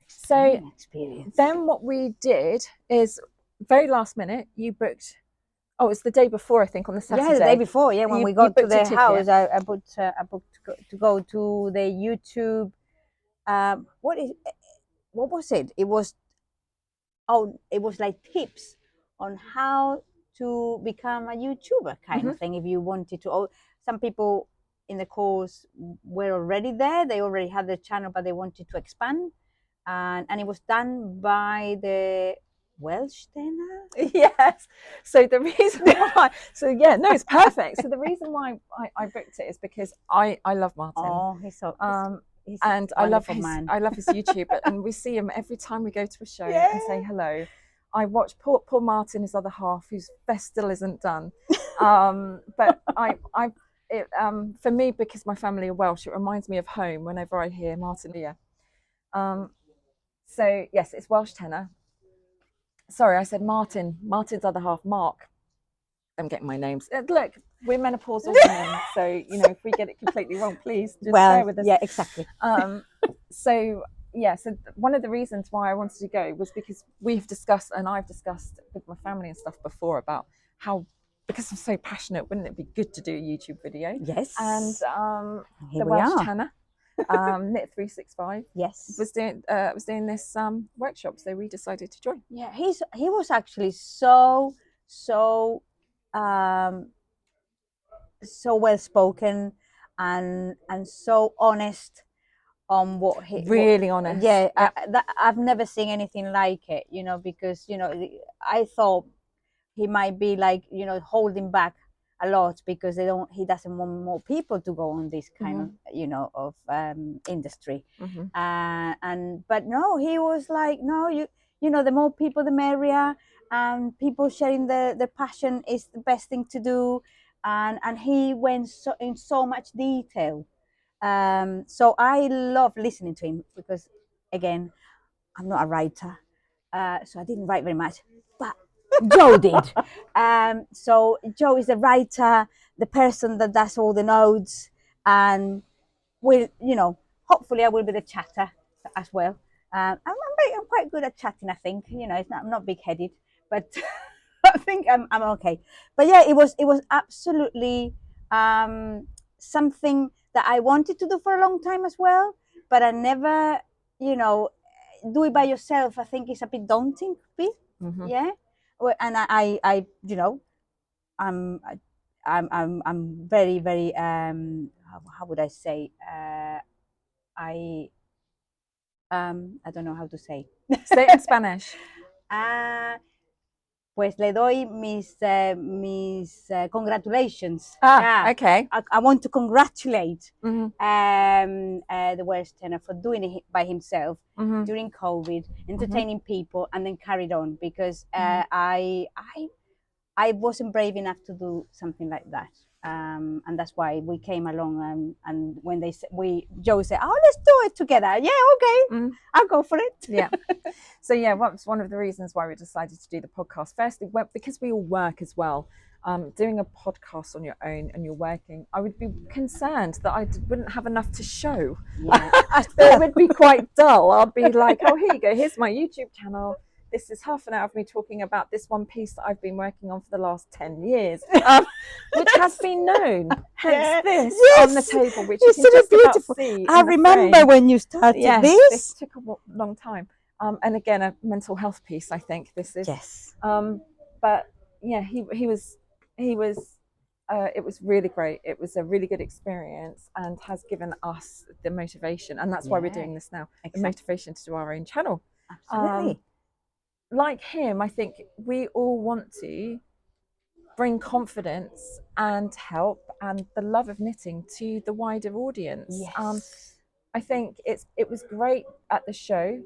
So then what we did is very last minute. You booked Oh, it's the day before, I think, on the Saturday. Yeah, the day before. Yeah, when we got to the house, I booked to go to the YouTube. What was it? It was like tips on how to become a YouTuber kind of thing. If you wanted to, some people in the course were already there. They already had their channel, but they wanted to expand. And it was done by the Welsh tenor. Yes. So the reason why, it's perfect. So the reason why I booked it is because I love Martin. Oh, he's so. And I love his YouTube, and we see him every time we go to a show and say hello. I watch poor Martin, his other half, whose vest still isn't done. But for me, because my family are Welsh, it reminds me of home whenever I hear Martin here. So yes, it's Welsh tenor. Sorry, I said Martin. Martin's other half, Mark. I'm getting my names. Look, we're menopausal women, so if we get it completely wrong, please just bear with us. Yeah, exactly. So one of the reasons why I wanted to go was because I've discussed with my family and stuff before about how, because I'm so passionate, wouldn't it be good to do a YouTube video? Yes. And the Welsh tenor, Knit 365, yes, was doing this workshop, so we decided to join. Yeah, he was actually so well spoken and so honest on what he honest. Yeah, I've never seen anything like it, because I thought he might be like holding back a lot because he doesn't want more people to go on this kind of industry. But no, he was like, no, the more people the merrier, and people sharing their passion is the best thing to do. And he went in so much detail. So I love listening to him because, again, I'm not a writer, so I didn't write very much, but Joe did. So Joe is the writer, the person that does all the notes, and hopefully I will be the chatter as well. I'm quite good at chatting, I think. I'm not big-headed, but I think I'm okay. But yeah, it was absolutely something that I wanted to do for a long time as well, but I never, do it by yourself. I think it's a bit daunting, yeah. And I'm very, very how would I say? I don't know how to say. Say it in Spanish. Pues le doy mis congratulations. Okay. I want to congratulate the Welsh tenor for doing it by himself during COVID, entertaining people, and then carried on, because I wasn't brave enough to do something like that. And that's why we came along, and when Joe said, "Oh, let's do it together." Yeah, okay, I'll go for it. Yeah. So that's one of the reasons why we decided to do the podcast. Firstly, because we all work as well. Doing a podcast on your own and you're working, I would be concerned that I wouldn't have enough to show. Yeah. It would be quite dull. I'd be like, "Oh, here you go. Here's my YouTube channel. This is half an hour of me talking about this one piece that I've been working on for the last 10 years, which has been known. Hence this on the table, which you can just beautiful. See. I remember when you started this. This took a long time. And again, a mental health piece, I think this is. Yes. But yeah, he was. It was really great. It was a really good experience and has given us the motivation, and that's why we're doing this now. Exactly. The motivation to do our own channel. Absolutely. Like him, I think we all want to bring confidence and help and the love of knitting to the wider audience. Yes. I think it was great at the show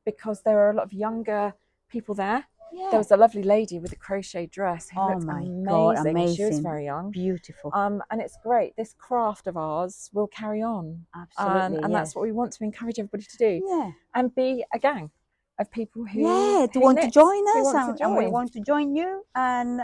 because there are a lot of younger people there. Yeah. There was a lovely lady with a crochet dress who looked amazing. She was very young. Beautiful. And it's great. This craft of ours will carry on. Absolutely. And that's what we want to encourage everybody to do. Yeah. And be a gang of people who want to join us, and we want to join you, and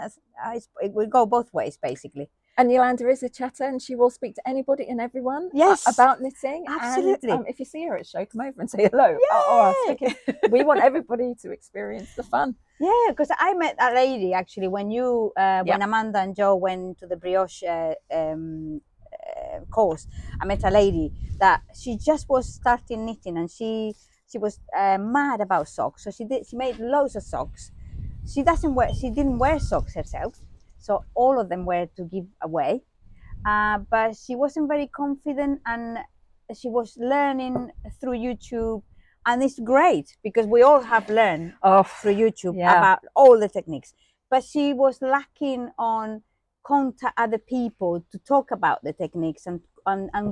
it will go both ways basically. And Yolanda is a chatter, and she will speak to anybody and everyone Yes, about knitting. absolutely. And if you see her at show, come over and say hello. Or us, because we want everybody to experience the fun. Yeah, because I met a lady actually when you when Amanda and Joe went to the Brioche course. I met a lady that she just was starting knitting, and she was mad about socks. So she made loads of socks. She didn't wear socks herself, so all of them were to give away. But she wasn't very confident, and she was learning through YouTube. And it's great because we all have learned through YouTube about all the techniques. But she was lacking on contact other people to talk about the techniques and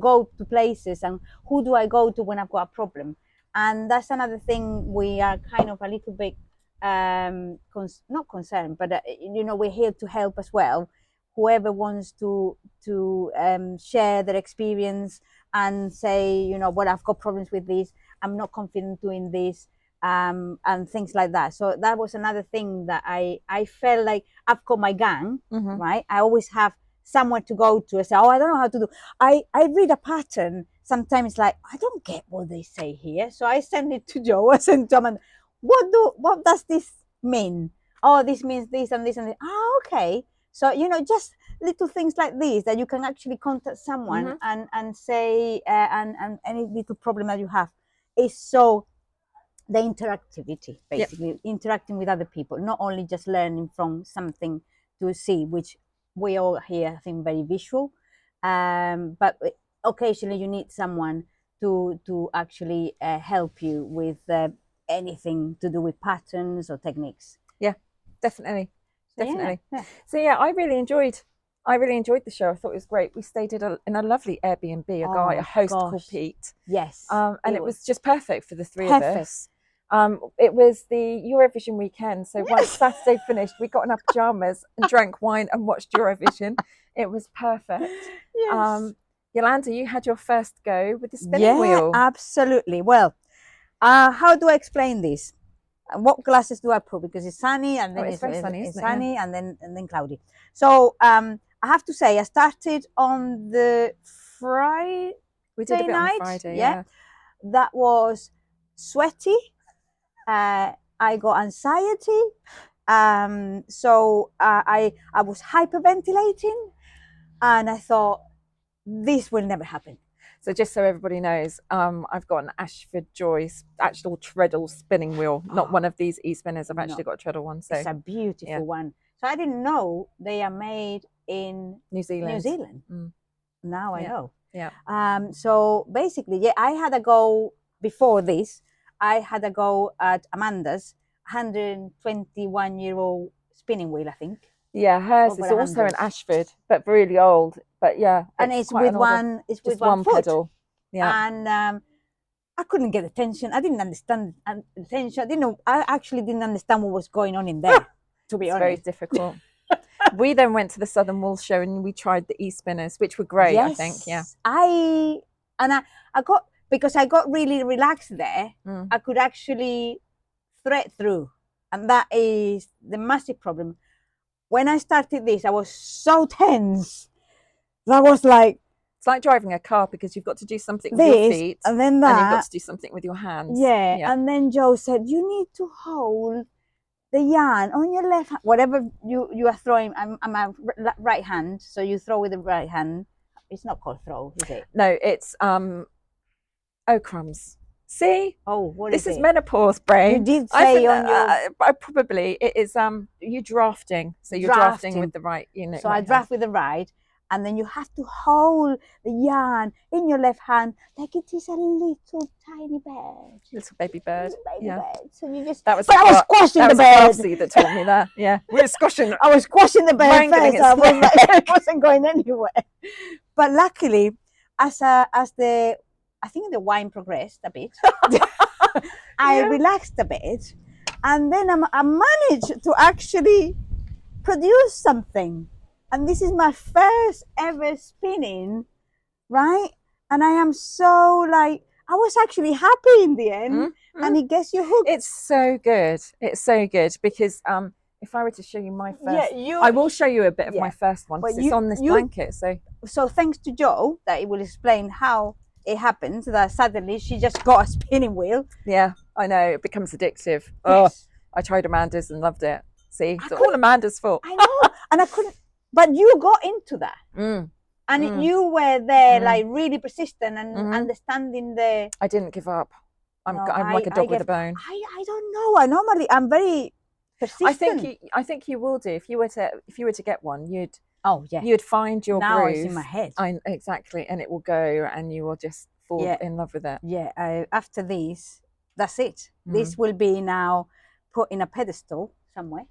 go to places, and who do I go to when I've got a problem. And that's another thing we are kind of a little bit not concerned, but we're here to help as well. Whoever wants to share their experience and say, well, I've got problems with this, I'm not confident doing this, and things like that. So that was another thing that I felt like I've got my gang, right? I always have somewhere to go to. I say, I don't know how to do. I read a pattern sometimes, like I don't get what they say here, so I send it to Joe. I send to him, what does this mean? Oh, this means this and this and this. Okay. So just little things like this that you can actually contact someone and say and any little problem that you have is so the interactivity, basically interacting with other people, not only just learning from something to see, which we all here I think very visual, but occasionally you need someone to actually help you with anything to do with patterns or techniques. Yeah, definitely. So yeah, I really enjoyed the show. I thought it was great. We stayed in a lovely Airbnb, a host called Pete. Yes. And it was just perfect for the three of us. It was the Eurovision weekend, so once Saturday finished, we got in our pajamas and drank wine and watched Eurovision. It was perfect. Yes. Yolanda, you had your first go with the spinning wheel. Yeah, absolutely. Well, how do I explain this? What glasses do I put? Because it's sunny, and then it's very sunny, it's sunny, and then cloudy. So I have to say, I started on the Friday. We did a bit night. On Friday. Yeah, that was sweaty. I got anxiety. So I was hyperventilating, and I thought this will never happen. So just so everybody knows, I've got an Ashford Joyce actual treadle spinning wheel, not one of these e-spinners. I've actually got a treadle one. So it's a beautiful one. So I didn't know they are made in New Zealand. Now I know. Yeah. So basically, I had a go before this. I had a go at Amanda's 121-year-old spinning wheel, I think. Yeah, hers is also an Ashford, but really old. But yeah, and it's with one. It's with one foot. Pedal. Yeah, and I couldn't get attention. I didn't understand attention. I didn't know. I actually didn't understand what was going on in there. To be honest, very difficult. We then went to the Southern Wool show and we tried the e-spinners, which were great. I think. Yeah. I got, because I got really relaxed there. I could actually thread through, and that is the massive problem. When I started this, I was so tense. That was like, it's like driving a car, because you've got to do something with your feet, and then that, and you've got to do something with your hands. Yeah. And then Joe said, you need to hold the yarn on your left hand, whatever you are throwing. I'm a right hand, so you throw with the right hand. It's not called throw, is it? No, it's oh crumbs. See? Oh, what this is is it? Menopause brain. You did say on your probably it is you drafting. So you're drafting with the right, So I draft with the right, and then you have to hold the yarn in your left hand like it is a little tiny bird. Little baby bird. Baby bird. So you just I was squashing the bird. That was Flopsy that taught me that. Yeah. We were squashing. I was squashing the bird first. It wasn't going anywhere. But luckily, I think the wine progressed a bit. I relaxed a bit, and then I managed to actually produce something. And this is my first ever spinning, right? And I am so I was actually happy in the end, and it gets you hooked. It's so good. It's so good because if I were to show you my first, Yeah, I will show you a bit of yeah. my first one, But because it's on this blanket. So thanks to Jo, that it will explain how it happens that suddenly she just got a spinning wheel. Yeah, I know, it becomes addictive. Yes. Oh, I tried Amanda's and loved it. See, it's all Amanda's fault. I know, and I couldn't. But you got into that, and you were there, like really persistent and understanding the. I didn't give up. I'm like a dog with a bone. I don't know. I'm very persistent. I think you will do if you were to get one. You'd you'd find your now groove. it's in my head. Exactly, and it will go, and you will just fall in love with it. Yeah. After this, that's it. This will be now put in a pedestal somewhere.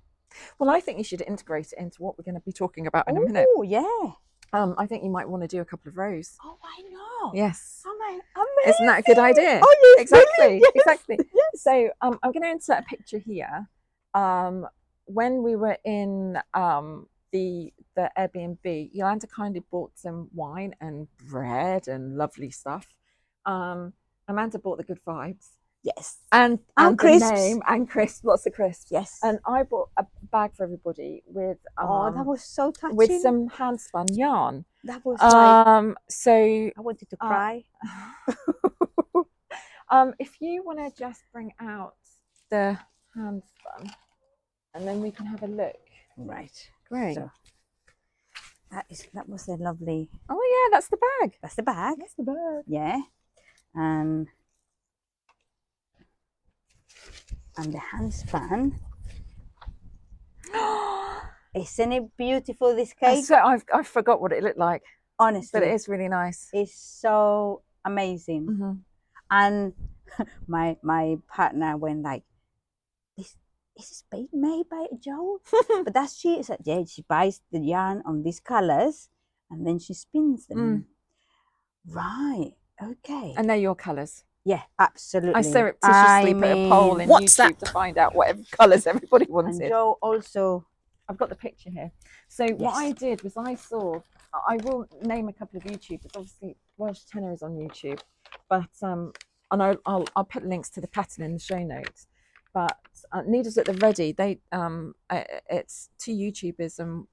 Well, I think you should integrate it into what we're going to be talking about in a minute. Oh, yeah. I think you might want to do a couple of rows. Oh, I know. Yes. Oh, my, amazing. Isn't that a good idea? Oh, yes. Exactly. Yes. Exactly. Yes. So I'm going to insert a picture here. When we were in the Airbnb, Yolanda kindly bought some wine and bread and lovely stuff. Amanda bought the good vibes. Yes. And crisps. The name, and crisps, lots of crisps. Yes. And I bought a bag for everybody with that was so touching. with some handspun yarn. That was so I wanted to cry. If you want to just bring out the handspun, and then we can have a look. Right. Great. So, that was a lovely. Oh yeah, that's the bag. That's the bag. That's the bag. Yeah. And the handspun. Isn't it beautiful, this cake? So I forgot what it looked like. Honestly. But it is really nice. It's so amazing. And my partner went like, is this made by Jo? But that's she said, yeah, she buys the yarn on these colors and then she spins them. Right. Okay. And they're your colours. Yeah, absolutely. I surreptitiously put a poll in YouTube to find out whatever colours everybody wanted. And Jo also. I've got the picture here. So what I did was I will name a couple of YouTubers. Obviously, Welsh Tenor is on YouTube, but and I'll put links to the pattern in the show notes. But Needles at the Ready, it's two YouTubers, and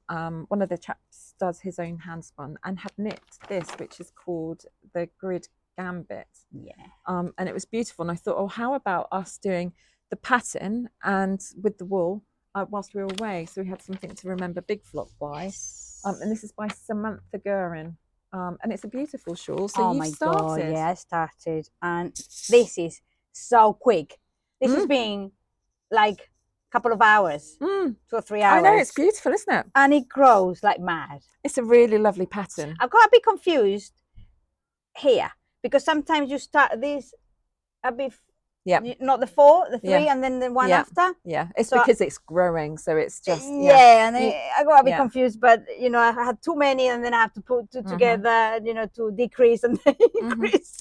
one of the chaps does his own handspun and had knit this, which is called the Grid Gambit. Yeah. And it was beautiful. And I thought, oh, how about us doing the pattern and with the wool whilst we were away? So we had something to remember Big Flop by. Yes. And this is by Samantha Guerin. And it's a beautiful shawl. So my God, yeah, I started. And this is so quick. This has been like a couple of hours, 2 or 3 hours. I know, it's beautiful, isn't it? And it grows like mad. It's a really lovely pattern. I've got a bit confused here because sometimes you start this a bit, not the 4, the 3, and then the one after. Yeah, it's because it's growing, so it's just and I got a bit confused, but I had too many, and then I have to put two together, to decrease and then increase.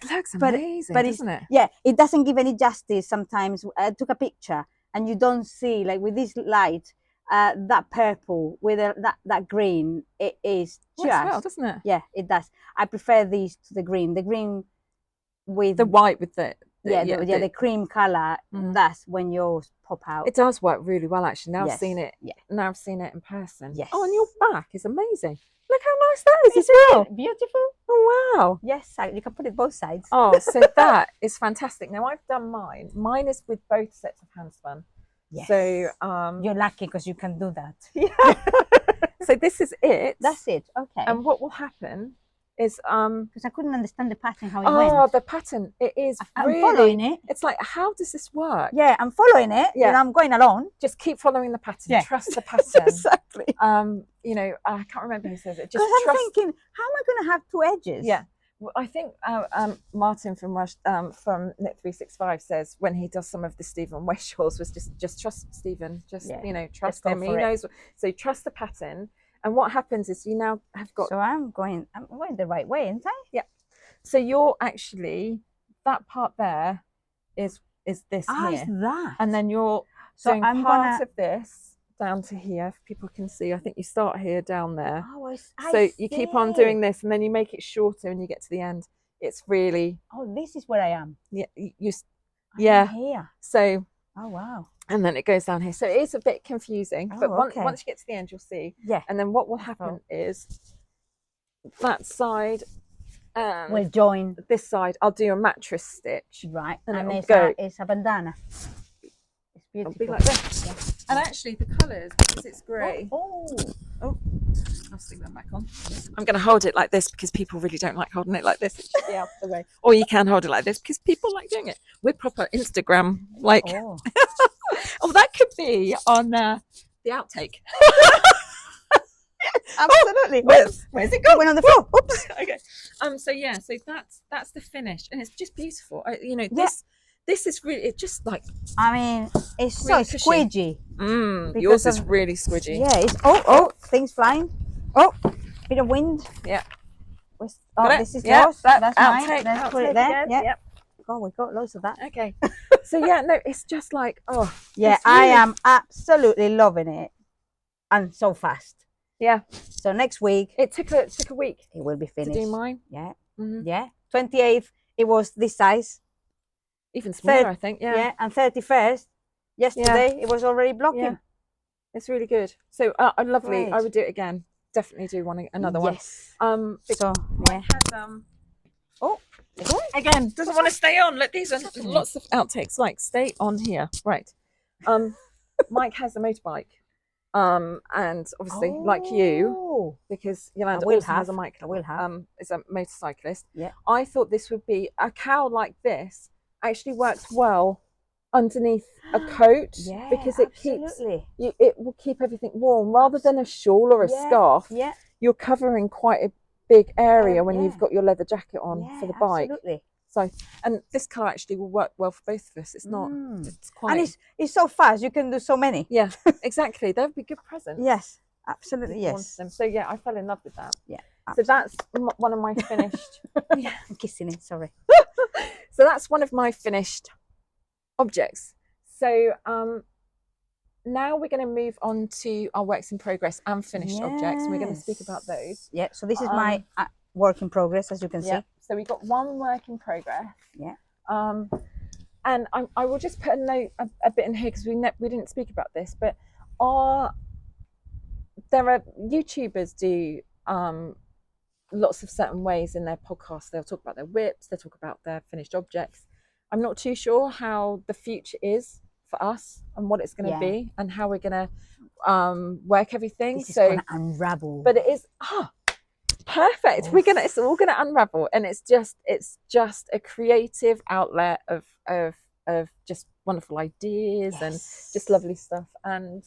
It looks amazing, doesn't it? Yeah, it doesn't give any justice. Sometimes I took a picture and you don't see, like with this light, that purple with that green. It is just well, doesn't it? Yeah, it does. I prefer these to the green. The green with the white with the cream color. That's when yours pop out. It does work really well, actually. Now I've seen it. Yeah. Now I've seen it in person. Yes. Oh, and your back is amazing. Look how nice that is as well. Beautiful. Oh wow. Yes, you can put it both sides. Oh, so that is fantastic. Now I've done mine. Mine is with both sets of handspun. Yes. So you're lucky because you can do that. Yeah. So this is it. That's it. Okay. And what will happen is because I couldn't understand the pattern, how it went. Oh, the pattern. It is I'm following it. It's like, how does this work? Yeah, I'm following it. Yeah. And I'm going along. Just keep following the pattern. Yeah. Trust the pattern. Exactly. I can't remember who says it. Just because I'm thinking, how am I going to have 2 edges? Yeah. Well, I think Martin from Knit 365 says when he does some of the Stephen West shawls was just trust Stephen. Just trust him. He knows. So trust the pattern. And what happens is you now have got. So I'm going the right way, isn't I? Yeah. So you're actually, that part there is this here. Is that? And then you're doing part of this down to here. If people can see, I think you start here down there. Oh, so you keep on doing this, and then you make it shorter, and you get to the end. It's really. Oh, this is where I am. Yeah. I'm here. So. Oh wow. and then it goes down here. So it is a bit confusing, but once you get to the end, you'll see. Yeah. And then what will happen is that side we'll join this side. I'll do a mattress stitch. Right. And it's a bandana. It's beautiful. It'll be like this. Yeah. And actually the colours, because it's grey. Oh. I'll stick that back on. I'm going to hold it like this because people really don't like holding it like this. It should be out of the way. Or you can hold it like this because people like doing it. We're proper Instagram like. Oh, that could be on the outtake. Absolutely. Where's it gone? It went on the floor. Oops. Okay. So yeah, so that's the finish, and it's just beautiful. You know, this is really, it's just like. I mean, it's really so squidgy. Yours is really squidgy. Yeah. It's things flying. Bit of wind. Yeah. This is yours. That's outtake, mine. Let's put it there. Yeah. Yep. Oh, we've got loads of that. Okay. So yeah, no, it's just like yeah, I am absolutely loving it, and so fast. Yeah. So next week it took a week. It will be finished. To do mine. Yeah. Yeah. 28th. It was this size. Even smaller, I think. Yeah. Yeah. And 31st. Yesterday it was already blocking. Yeah. It's really good. So lovely. Great. I would do it again. Definitely do another one. So yeah. Again, doesn't want to stay on. Look, these are lots of outtakes. Like, stay on here. Right. Mike has a motorbike. And obviously, like you, because Yolanda also has a bike. Is a motorcyclist. Yeah. I thought this would be a cowl like this. Actually works well underneath a coat because it keeps it will keep everything warm rather than a shawl or a scarf. Yeah. You're covering quite a big area when you've got your leather jacket on for the bike. Absolutely. So, and this colour actually will work well for both of us. It's not, it's quite... And it's so fast, you can do so many. Yeah, exactly. That would be good presents. Yes, absolutely, yes. So yeah, I fell in love with that. Yeah. Absolutely. So that's one of my finished... I'm kissing it, sorry. So that's one of my finished objects. So now we're going to move on to our works in progress and finished objects. And we're going to speak about those. Yeah, so this is my work in progress, as you can see. So we've got one work in progress. Yeah. And I will just put a note a bit in here because we didn't speak about this, but there are YouTubers do lots of certain ways in their podcasts. They'll talk about their whips, they'll talk about their finished objects. I'm not too sure how the future is for us and what it's going to be and how we're going to work everything. This is going to unravel. But it is perfect. It's all gonna unravel, and it's just a creative outlet of just wonderful ideas and just lovely stuff. And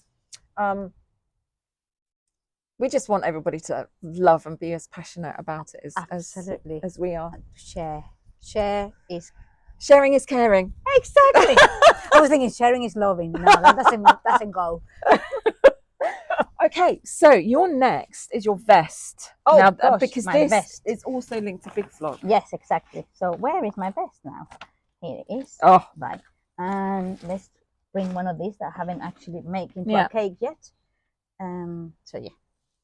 we just want everybody to love and be as passionate about it as we are. Sharing is caring. Exactly. I was thinking sharing is loving. No, that doesn't go. Okay, so your next is your vest. Oh, now, gosh, because this vest is also linked to Big Vlog. Yes, exactly. So where is my vest now? Here it is. Oh, right. And let's bring one of these that I haven't actually made into a cake yet. So yeah,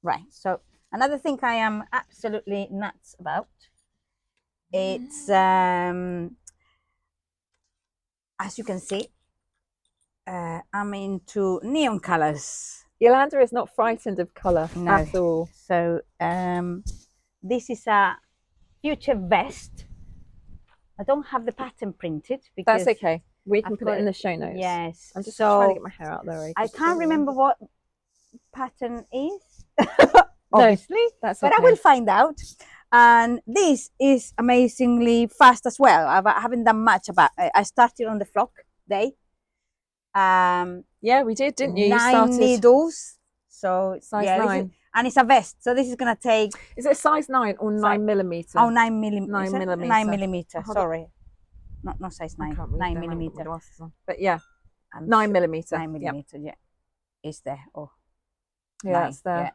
right. So another thing I am absolutely nuts about. It's as you can see, I'm into neon colors. Yolanda is not frightened of colour at all. So this is a future vest. I don't have the pattern printed because that's okay. We can put it in the show notes. Yes. I'm just trying to get my hair out there. I can't remember what pattern is. Obviously, that's okay. But I will find out. And this is amazingly fast as well. I haven't done much about it. I started on the flock day. Yeah, we did, didn't you? 9 needles. So size 9. And it's a vest. So this is going to take... Is it size 9 or 9 millimeter? Oh, 9 millimeter. 9 millimeter. 9 millimeter. Sorry. Not size 9. 9 millimeter. But yeah, 9 millimeter. 9 millimeter, yeah. It's there. Oh. Yeah, it's there. Yeah.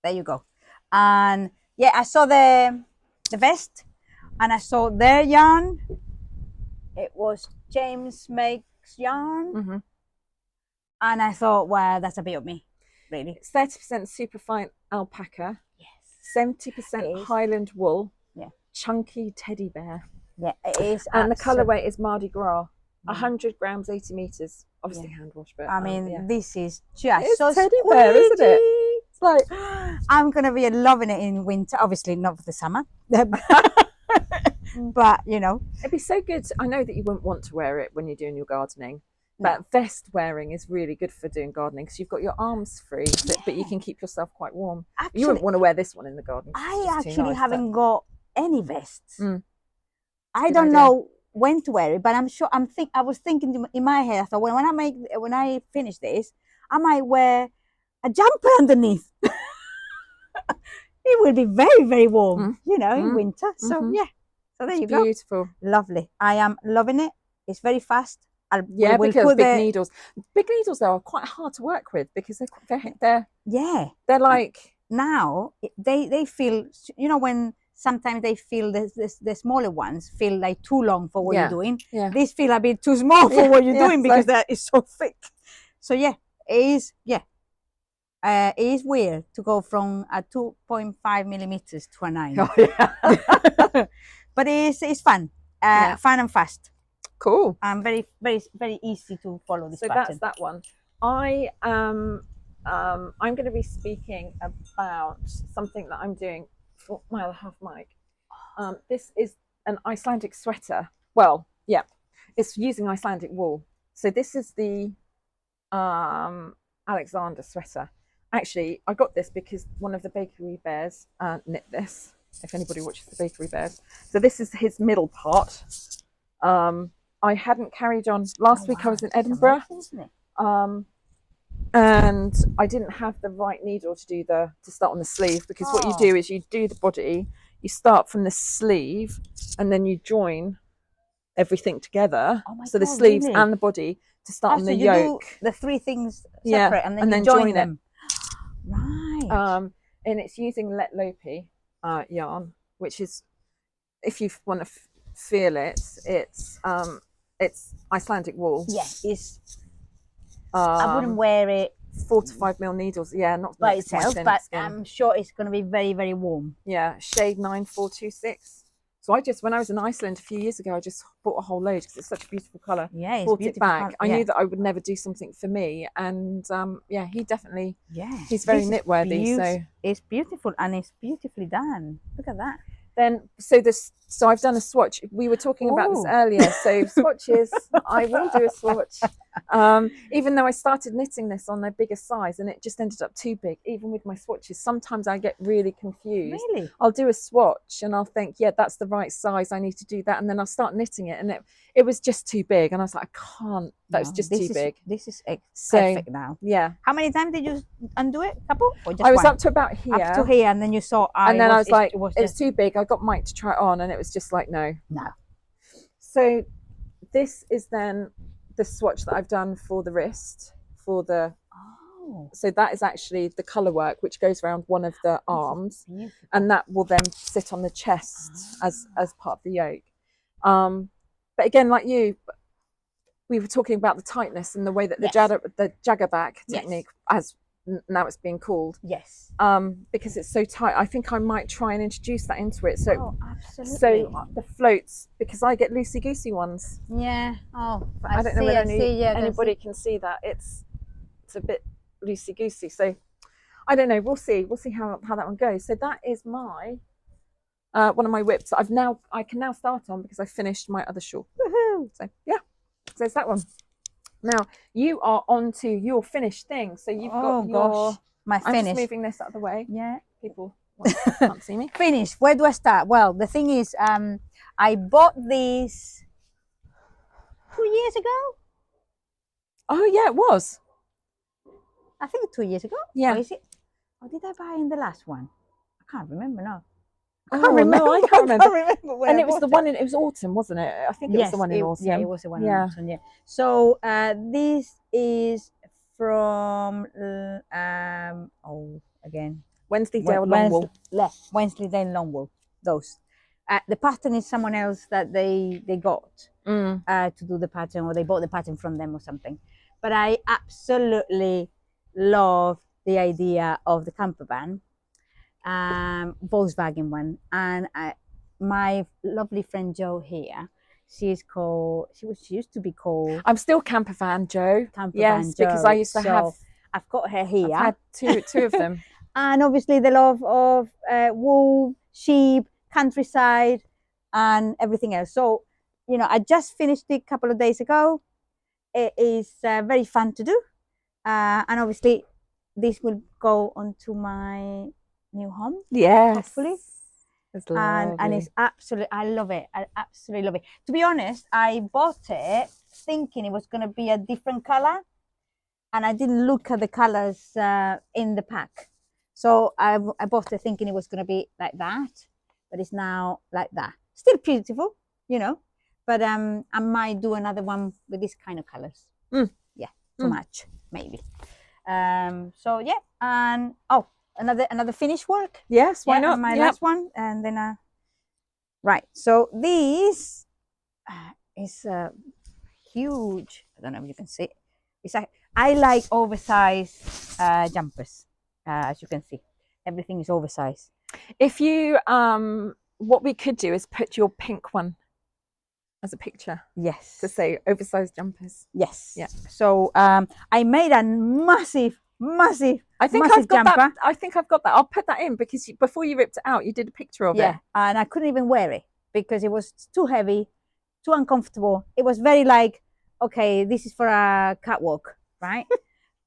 There you go. And yeah, I saw the vest and I saw their yarn. It was James Makes Yarn. And I thought, well, that's a bit of me, really. It's 30% superfine alpaca. Yes. 70% Highland wool. Yeah. Chunky teddy bear. Yeah, it is. And the colourway is Mardi Gras. 100 grams, 80 meters. Obviously hand wash, but I mean, yeah. this is just It's so teddy bear, isn't it? squeegee. It's like I'm gonna be loving it in winter. Obviously, not for the summer, but you know, it'd be so good. I know that you wouldn't want to wear it when you're doing your gardening, No. but vest wearing is really good for doing gardening because you've got your arms free, but you can keep yourself quite warm. actually, You wouldn't want to wear this one in the garden. 'cause it's I just too actually nice, haven't got any vests. Mm. I Good don't idea. know when to wear it, but I'm sure I was thinking in my head. I thought when I finish this, I might wear a jumper underneath. It will be very, very warm, you know, in winter. So yeah, so there you go. Beautiful. Lovely. I am loving it. It's very fast. Yeah, we'll because put big needles. Big needles though are quite hard to work with because they're like now they feel, you know, when sometimes they feel the smaller ones feel like too long for what you're doing. Yeah. These feel a bit too small for what you're doing because that is so thick. So yeah, it is. Yeah. It is weird to go from a 2.5 millimeters to a 9. Oh, yeah. But it's fun. Fun and fast. Cool. And very, very, very easy to follow this pattern. That's that one. I'm going to be speaking about something that I'm doing for my other half mic. This is an Icelandic sweater. Well, yeah, it's using Icelandic wool. So this is the Alexander sweater. Actually, I got this because one of the Bakery Bears knit this, if anybody watches the Bakery Bears. So this is his middle part. I hadn't carried on. Last week I was in Edinburgh. And I didn't have the right needle to start on the sleeve, because what you do is you do the body, you start from the sleeve, and then you join everything together. So the sleeves and the body to start on the yoke. Do the 3 things separate, and then you join them. Right. And it's using Let Lopi yarn, which is, if you want to feel it, it's Icelandic wool. Yes, it's. I wouldn't wear it 4 to 5 mil needles. Yeah, not by itself, but I'm sure it's going to be very, very warm. Yeah, shade 9426. So when I was in Iceland a few years ago, I just bought a whole load because it's such a beautiful colour. Yeah, it's bought beautiful. it back. I knew that I would never do something for me, and yeah, he definitely. Yeah, he's very knit worthy. So it's beautiful, and it's beautifully done. Look at that. Then so I've done a swatch. We were talking about this earlier. So swatches, I will do a swatch. Even though I started knitting this on a bigger size and it just ended up too big, even with my swatches, sometimes I get really confused. Really? I'll do a swatch and I'll think, yeah, that's the right size, I need to do that, and then I'll start knitting it, and it was just too big, and I was like, I can't, was just too big. This is perfect now. Yeah. How many times did you undo it? Couple? Or just I was one? up to about here. Up to here, and then you saw. And then I was like, it's too big. I got Mike to try it on, and it was just like, no. So this is then the swatch that I've done for the wrist, for the. So that is actually the colour work, which goes around one of the arms, and that will then sit on the chest as part of the yoke. But again, like you, we were talking about the tightness and the way that the Jaggerback technique, as now it's being called, because it's so tight. I think I might try and introduce that into it. So, absolutely. So the floats, because I get loosey goosey ones. Yeah. Oh, I don't know whether anybody can see that. It's a bit loosey goosey. So I don't know. We'll see. We'll see how that one goes. So that is my one of my whips. I can now start on because I finished my other shawl. Woohoo! So yeah. So there's that one. Now you are on to your finished thing. So you've got my finish. I'm just moving this out of the way. Yeah. People can't see me. Finish. Where do I start? Well, the thing is, I bought these 2 years ago. Oh yeah, it was. I think 2 years ago. Yeah. Or is it? Or did I buy in the last one? I can't remember now. I can't remember. And it was the one it was autumn, wasn't it? I think it was the one in autumn. Yeah, it was the one in autumn. Yeah. So this is from again Wensleydale Longwool. Wensleydale Longwool. Those. The pattern is someone else that they got to do the pattern, or they bought the pattern from them or something. But I absolutely love the idea of the camper van. Volkswagen one, and my lovely friend Jo here She used to be called I'm still camper van Joe. Camper Yes, Van because I Joe. used to have. So I've got her here. I've had two of them. And obviously the love of wool, sheep, countryside, and everything else. So, you know, I just finished it a couple of days ago. It is very fun to do. And obviously this will go onto my new home. Yes. Hopefully. It's And it's absolutely, I love it. I absolutely love it. To be honest, I bought it thinking it was going to be a different color. And I didn't look at the colors in the pack. So I bought it thinking it was going to be like that, but it's now like that. Still beautiful, you know, but I might do another one with this kind of colors. Yeah, to match maybe. So yeah, and another finished work. Yes, why not? My last one, and then right. So this is huge. I don't know if you can see. It's I like oversized jumpers. As you can see, everything is oversized. If you, what we could do is put your pink one as a picture. Yes. To say oversized jumpers. Yes. Yeah. So I made a massive I think massive I've got jumper. that. I think I've got that. I'll put that in because before you ripped it out, you did a picture of it. And I couldn't even wear it because it was too heavy, too uncomfortable. It was very like, okay, this is for a catwalk, right?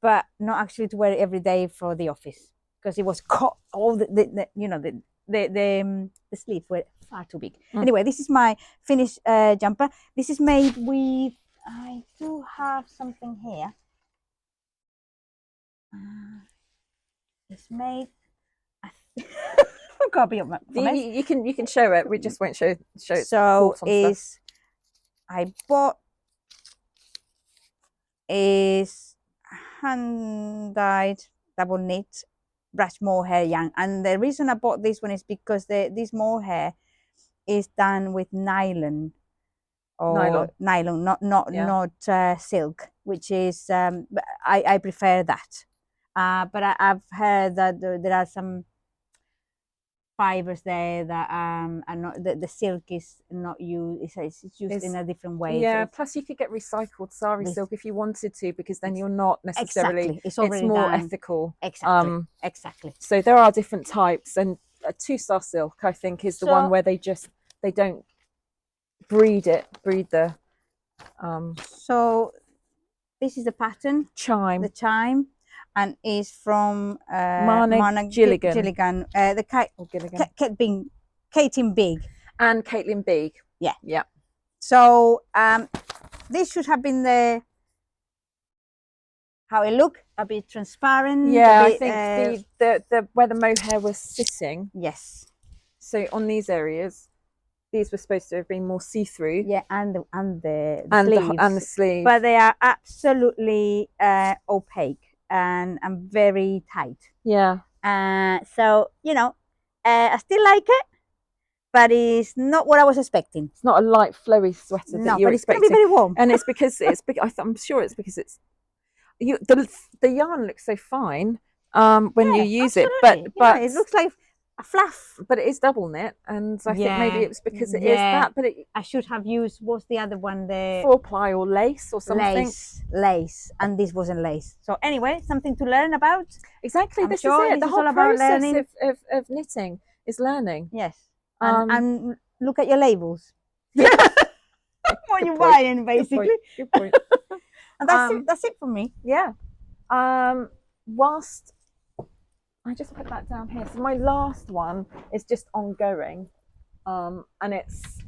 But not actually to wear it every day for the office because it was caught. All the you know the sleeves were far too big. Anyway, this is my finished jumper. This is made with. I do have something here. It's made. I've got to be up my You can show it. We just won't show it. So is I bought is hand dyed double knit brush mohair yarn, and the reason I bought this one is because this mohair is done with nylon or nylon, not silk, which is I prefer that. But I've heard that there are some fibers there that are not the silk is not used. It's used in a different way. Yeah. So plus, you could get recycled sari silk if you wanted to, because then you're not necessarily. Exactly. It's more done. Ethical. Exactly. So there are different types, and a 2-star silk, I think, is the one where they don't breed the. So this is the pattern. Chime. The chime. And is from Marna Gilligan. The Caitlin Big. And Caitlin Big. Yeah. Yeah. So this should have been how it looked, a bit transparent. Yeah, bit, I think the where the mohair was sitting. Yes. So on these areas, these were supposed to have been more see-through. Yeah, and the sleeves. But they are absolutely opaque and very tight. Yeah. So you know, I still like it, but it's not what I was expecting. It's not a light flowy sweater that you're expecting. It's going to be very warm. And it's because I'm sure it's because the yarn looks so fine when you use it, but it looks like a fluff. But it is double knit, and I think maybe it's because it is that. But I should have used, what's the other one? The 4-ply or lace or something. Lace, and this wasn't lace. So anyway, something to learn about. Exactly, this is it. The whole process of knitting is learning. Yes, and look at your labels. What you're buying, basically. Good point. And that's it for me. Yeah. Whilst I just put that down here. So my last one is just ongoing, and it's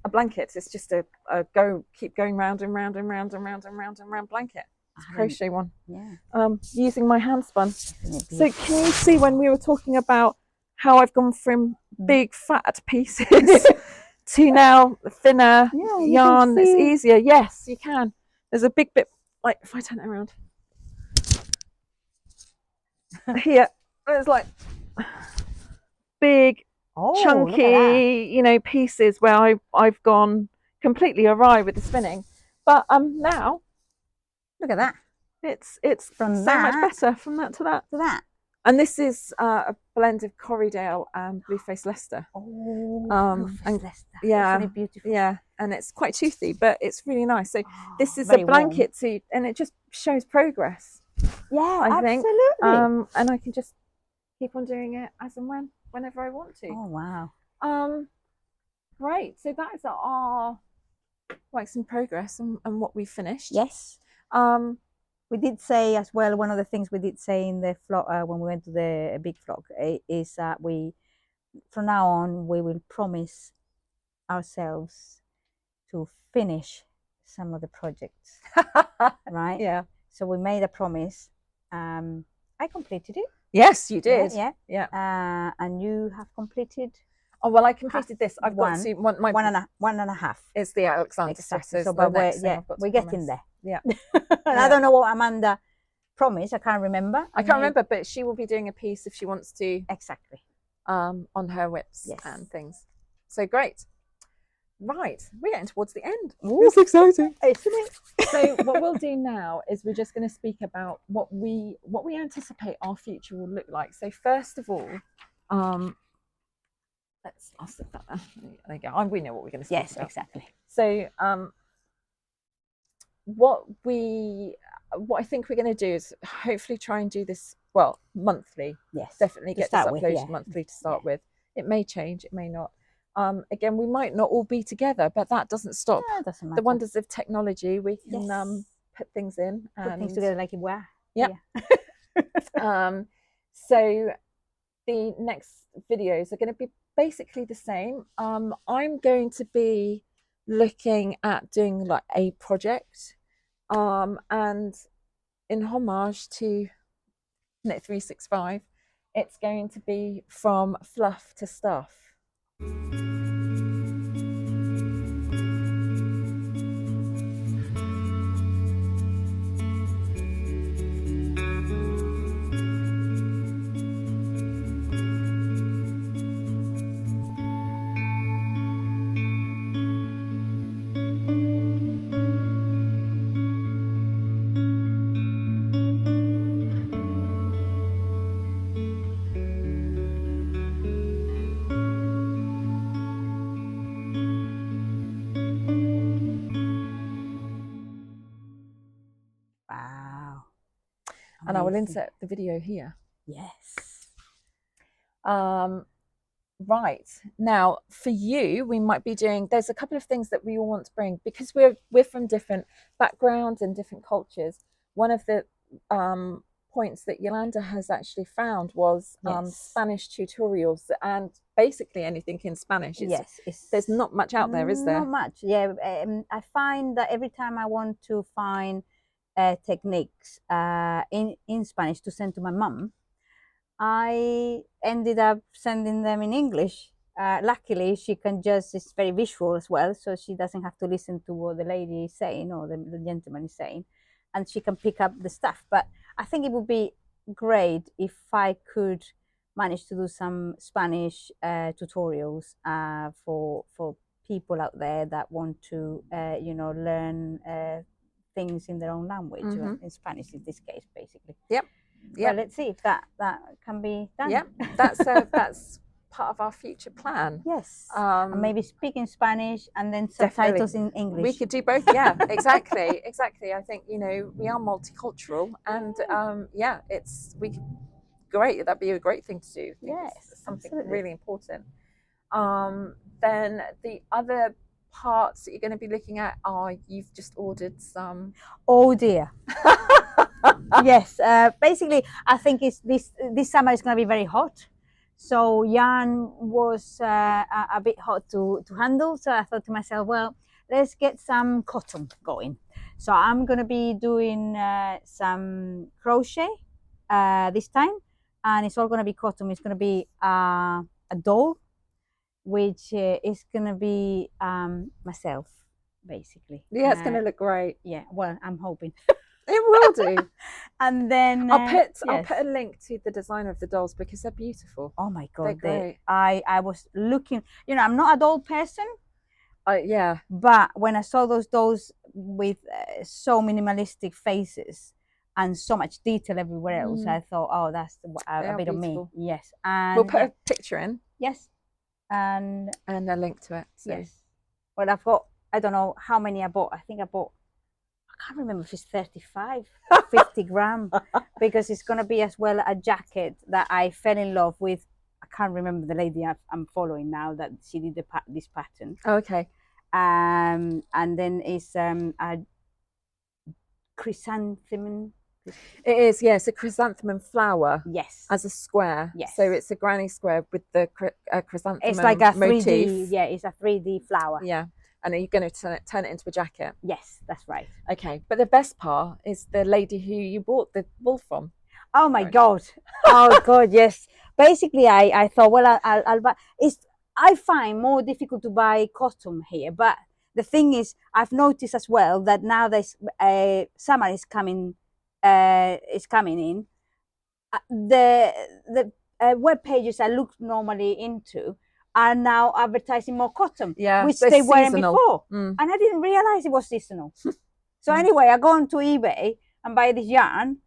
a blanket. It's just a keep going round and round and round and round and round and round blanket. It's a crochet one. Yeah. Using my handspun. So can you see when we were talking about how I've gone from big fat pieces to now thinner yarn that's easier? Yes, you can. There's a big bit, like if I turn it around here. It's like big, chunky, pieces where I've gone completely awry with the spinning. But now, look at that. It's from so much better from that to that. And this is a blend of Corriedale and Blueface Leicester. Blueface Leicester. Yeah, really beautiful. Yeah. and it's quite toothy, but it's really nice. So this is a very blanket to, and it just shows progress. Yeah, I think. absolutely. And I can just keep on doing it as and whenever I want to. Oh wow. Great. So that is our works in progress and what we finished. Yes. We did say as well, one of the things we did say in the vlog when we went to the big vlog is that we, from now on, we will promise ourselves to finish some of the projects. Right? Yeah. So we made a promise. I completed it. Yes, you did. Yeah. And you have completed. Oh well, I completed this. I've got to one and a half. It's the Alexander Exactly. sweaters. So, but we're getting there. Yeah. And I don't know what Amanda promised. I can't remember. I can't remember, but she will be doing a piece if she wants to. Exactly. On her whips and things. So great. Right, we're getting towards the end. Ooh. It's exciting, isn't it? So what we'll do now is we're just going to speak about what we anticipate our future will look like. So first of all, I'll sit that there. There you go. We know what we're going to speak about. Exactly. So what I think we're going to do is hopefully try and do this monthly. Yes, definitely get this uploaded monthly to start with. It may change, it may not. Again, we might not all be together, but that doesn't stop the wonders of technology. We can put things in and put things together like it were. Yeah. So the next videos are going to be basically the same. I'm going to be looking at doing like a project, and in homage to Knit 365, it's going to be from fluff to stuff. Wow. Amazing. And I will insert the video here. Yes. Right, now for you, we might be doing, there's a couple of things that we all want to bring because we're from different backgrounds and different cultures. One of the points that Yolanda has actually found was Spanish tutorials and basically anything in Spanish. There's not much out there, is there? Not much. Yeah, I find that every time I want to find techniques in Spanish to send to my mum, I ended up sending them in English. Luckily, she can it's very visual as well, so she doesn't have to listen to what the lady is saying or the gentleman is saying, and she can pick up the stuff. But I think it would be great if I could manage to do some Spanish tutorials for people out there that want to, learn things in their own language, in Spanish in this case, basically. Yep. Yeah, let's see if that can be done. Yeah, that's part of our future plan. Yes, and maybe speak in Spanish and then subtitles in English. We could do both. Yeah, exactly. I think we are multicultural, and great. That'd be a great thing to do. Yes, something absolutely. really important. Then the other parts that you're going to be looking at are you've just ordered some. Oh dear. Yes, basically I think it's this summer is going to be very hot, so yarn was a bit hot to handle, so I thought to myself, well, let's get some cotton going. So I'm going to be doing some crochet this time, and it's all going to be cotton. It's going to be a doll, which is going to be myself, basically. Yeah, it's going to look great. Yeah, well, I'm hoping. It will do. And then I'll put a link to the design of the dolls because they're beautiful. Oh my god, they're great. I was looking, I'm not a doll person, yeah, but when I saw those dolls with so minimalistic faces and so much detail everywhere else, I thought, oh, that's a bit beautiful. Of me. Yes, and we'll put a picture in. Yes, and a link to it. So. Yes, well, I've got I don't know how many I bought. I think I bought, I can't remember if it's 35 or 50 gram, because it's going to be as well a jacket that I fell in love with. I can't remember the lady I'm following now that she did this pattern. Okay. And then it's a chrysanthemum. It is, yes, a chrysanthemum flower. Yes. As a square. Yes. So it's a granny square with the chrysanthemum It's like a 3D, motif. yeah, it's a 3D flower. Yeah. And are you going to turn it into a jacket? Yes, that's right. Okay. But the best part is the lady who you bought the wool from. Oh my God. Oh God, yes. Basically, I thought, well, I'll buy. I find more difficult to buy cotton here, but the thing is, I've noticed as well that now there's summer is coming in. The web pages I look normally into are now advertising more cotton, which they weren't before, and I didn't realize it was seasonal. So anyway, I go onto eBay and buy this yarn.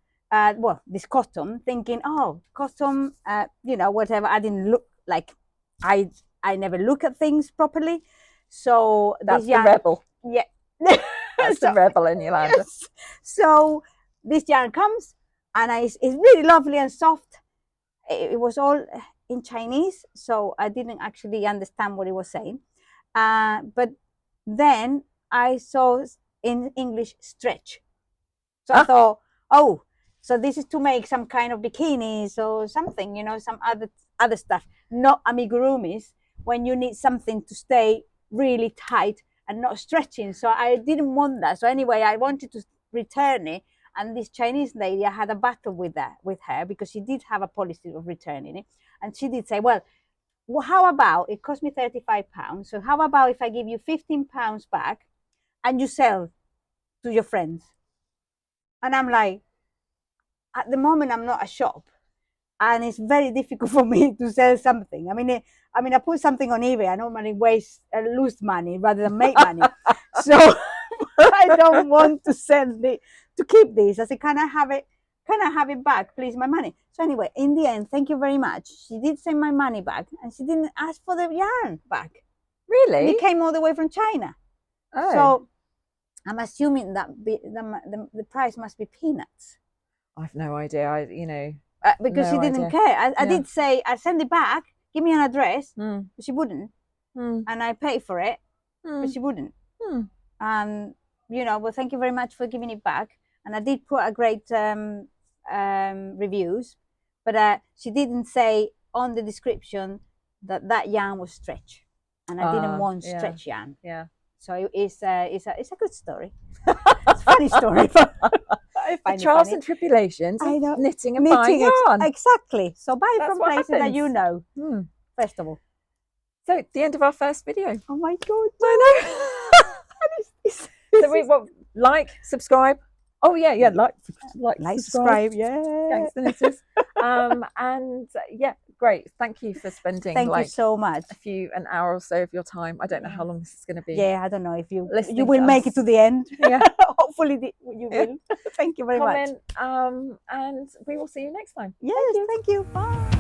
This cotton, thinking, oh, cotton, whatever. I didn't look like, I never look at things properly. So that's this yarn, the rebel. Yeah. That's the rebel in Yolanda. Yes. So this yarn comes, and it's really lovely and soft. It was all in Chinese, so I didn't actually understand what it was saying. But then I saw in English stretch. So I thought, oh, so this is to make some kind of bikinis or something, some other stuff, not amigurumis, when you need something to stay really tight and not stretching. So I didn't want that. So anyway, I wanted to return it. And this Chinese lady, I had a battle with her, because she did have a policy of returning it. And she did say, well, how about, it cost me £35. So how about if I give you £15 back and you sell to your friends? And I'm like, at the moment, I'm not a shop, and it's very difficult for me to sell something. I mean, I put something on eBay. I normally lose money rather than make money. So I don't want to to keep this. I said, can I have it back, please, my money? So anyway, in the end, thank you very much. She did send my money back, and she didn't ask for the yarn back. Really? It came all the way from China. Oh. So I'm assuming that the price must be peanuts. I've no idea. Because she didn't care. I did say, I send it back, give me an address, but she wouldn't. And I paid for it, but she wouldn't. And, well, thank you very much for giving it back. And I did put a great reviews, but she didn't say on the description that yarn was stretch. And I didn't want stretch yarn. Yeah. So it's a good story. It's a funny story. The trials and tribulations of knitting and buying yarn. Exactly. So buy That's from what places happens. that you know, first of all. So the end of our first video. Oh my God. I know. So like, subscribe. Oh yeah, like, subscribe, yeah. Gangstar Knitters. And yeah, great. Thank you for spending Thank you so much. an hour or so of your time. I don't know how long this is going to be. Yeah, I don't know if you will make it to the end. Yeah. Hopefully you will. Thank you very much. And we will see you next time. Yes, thank you. Bye.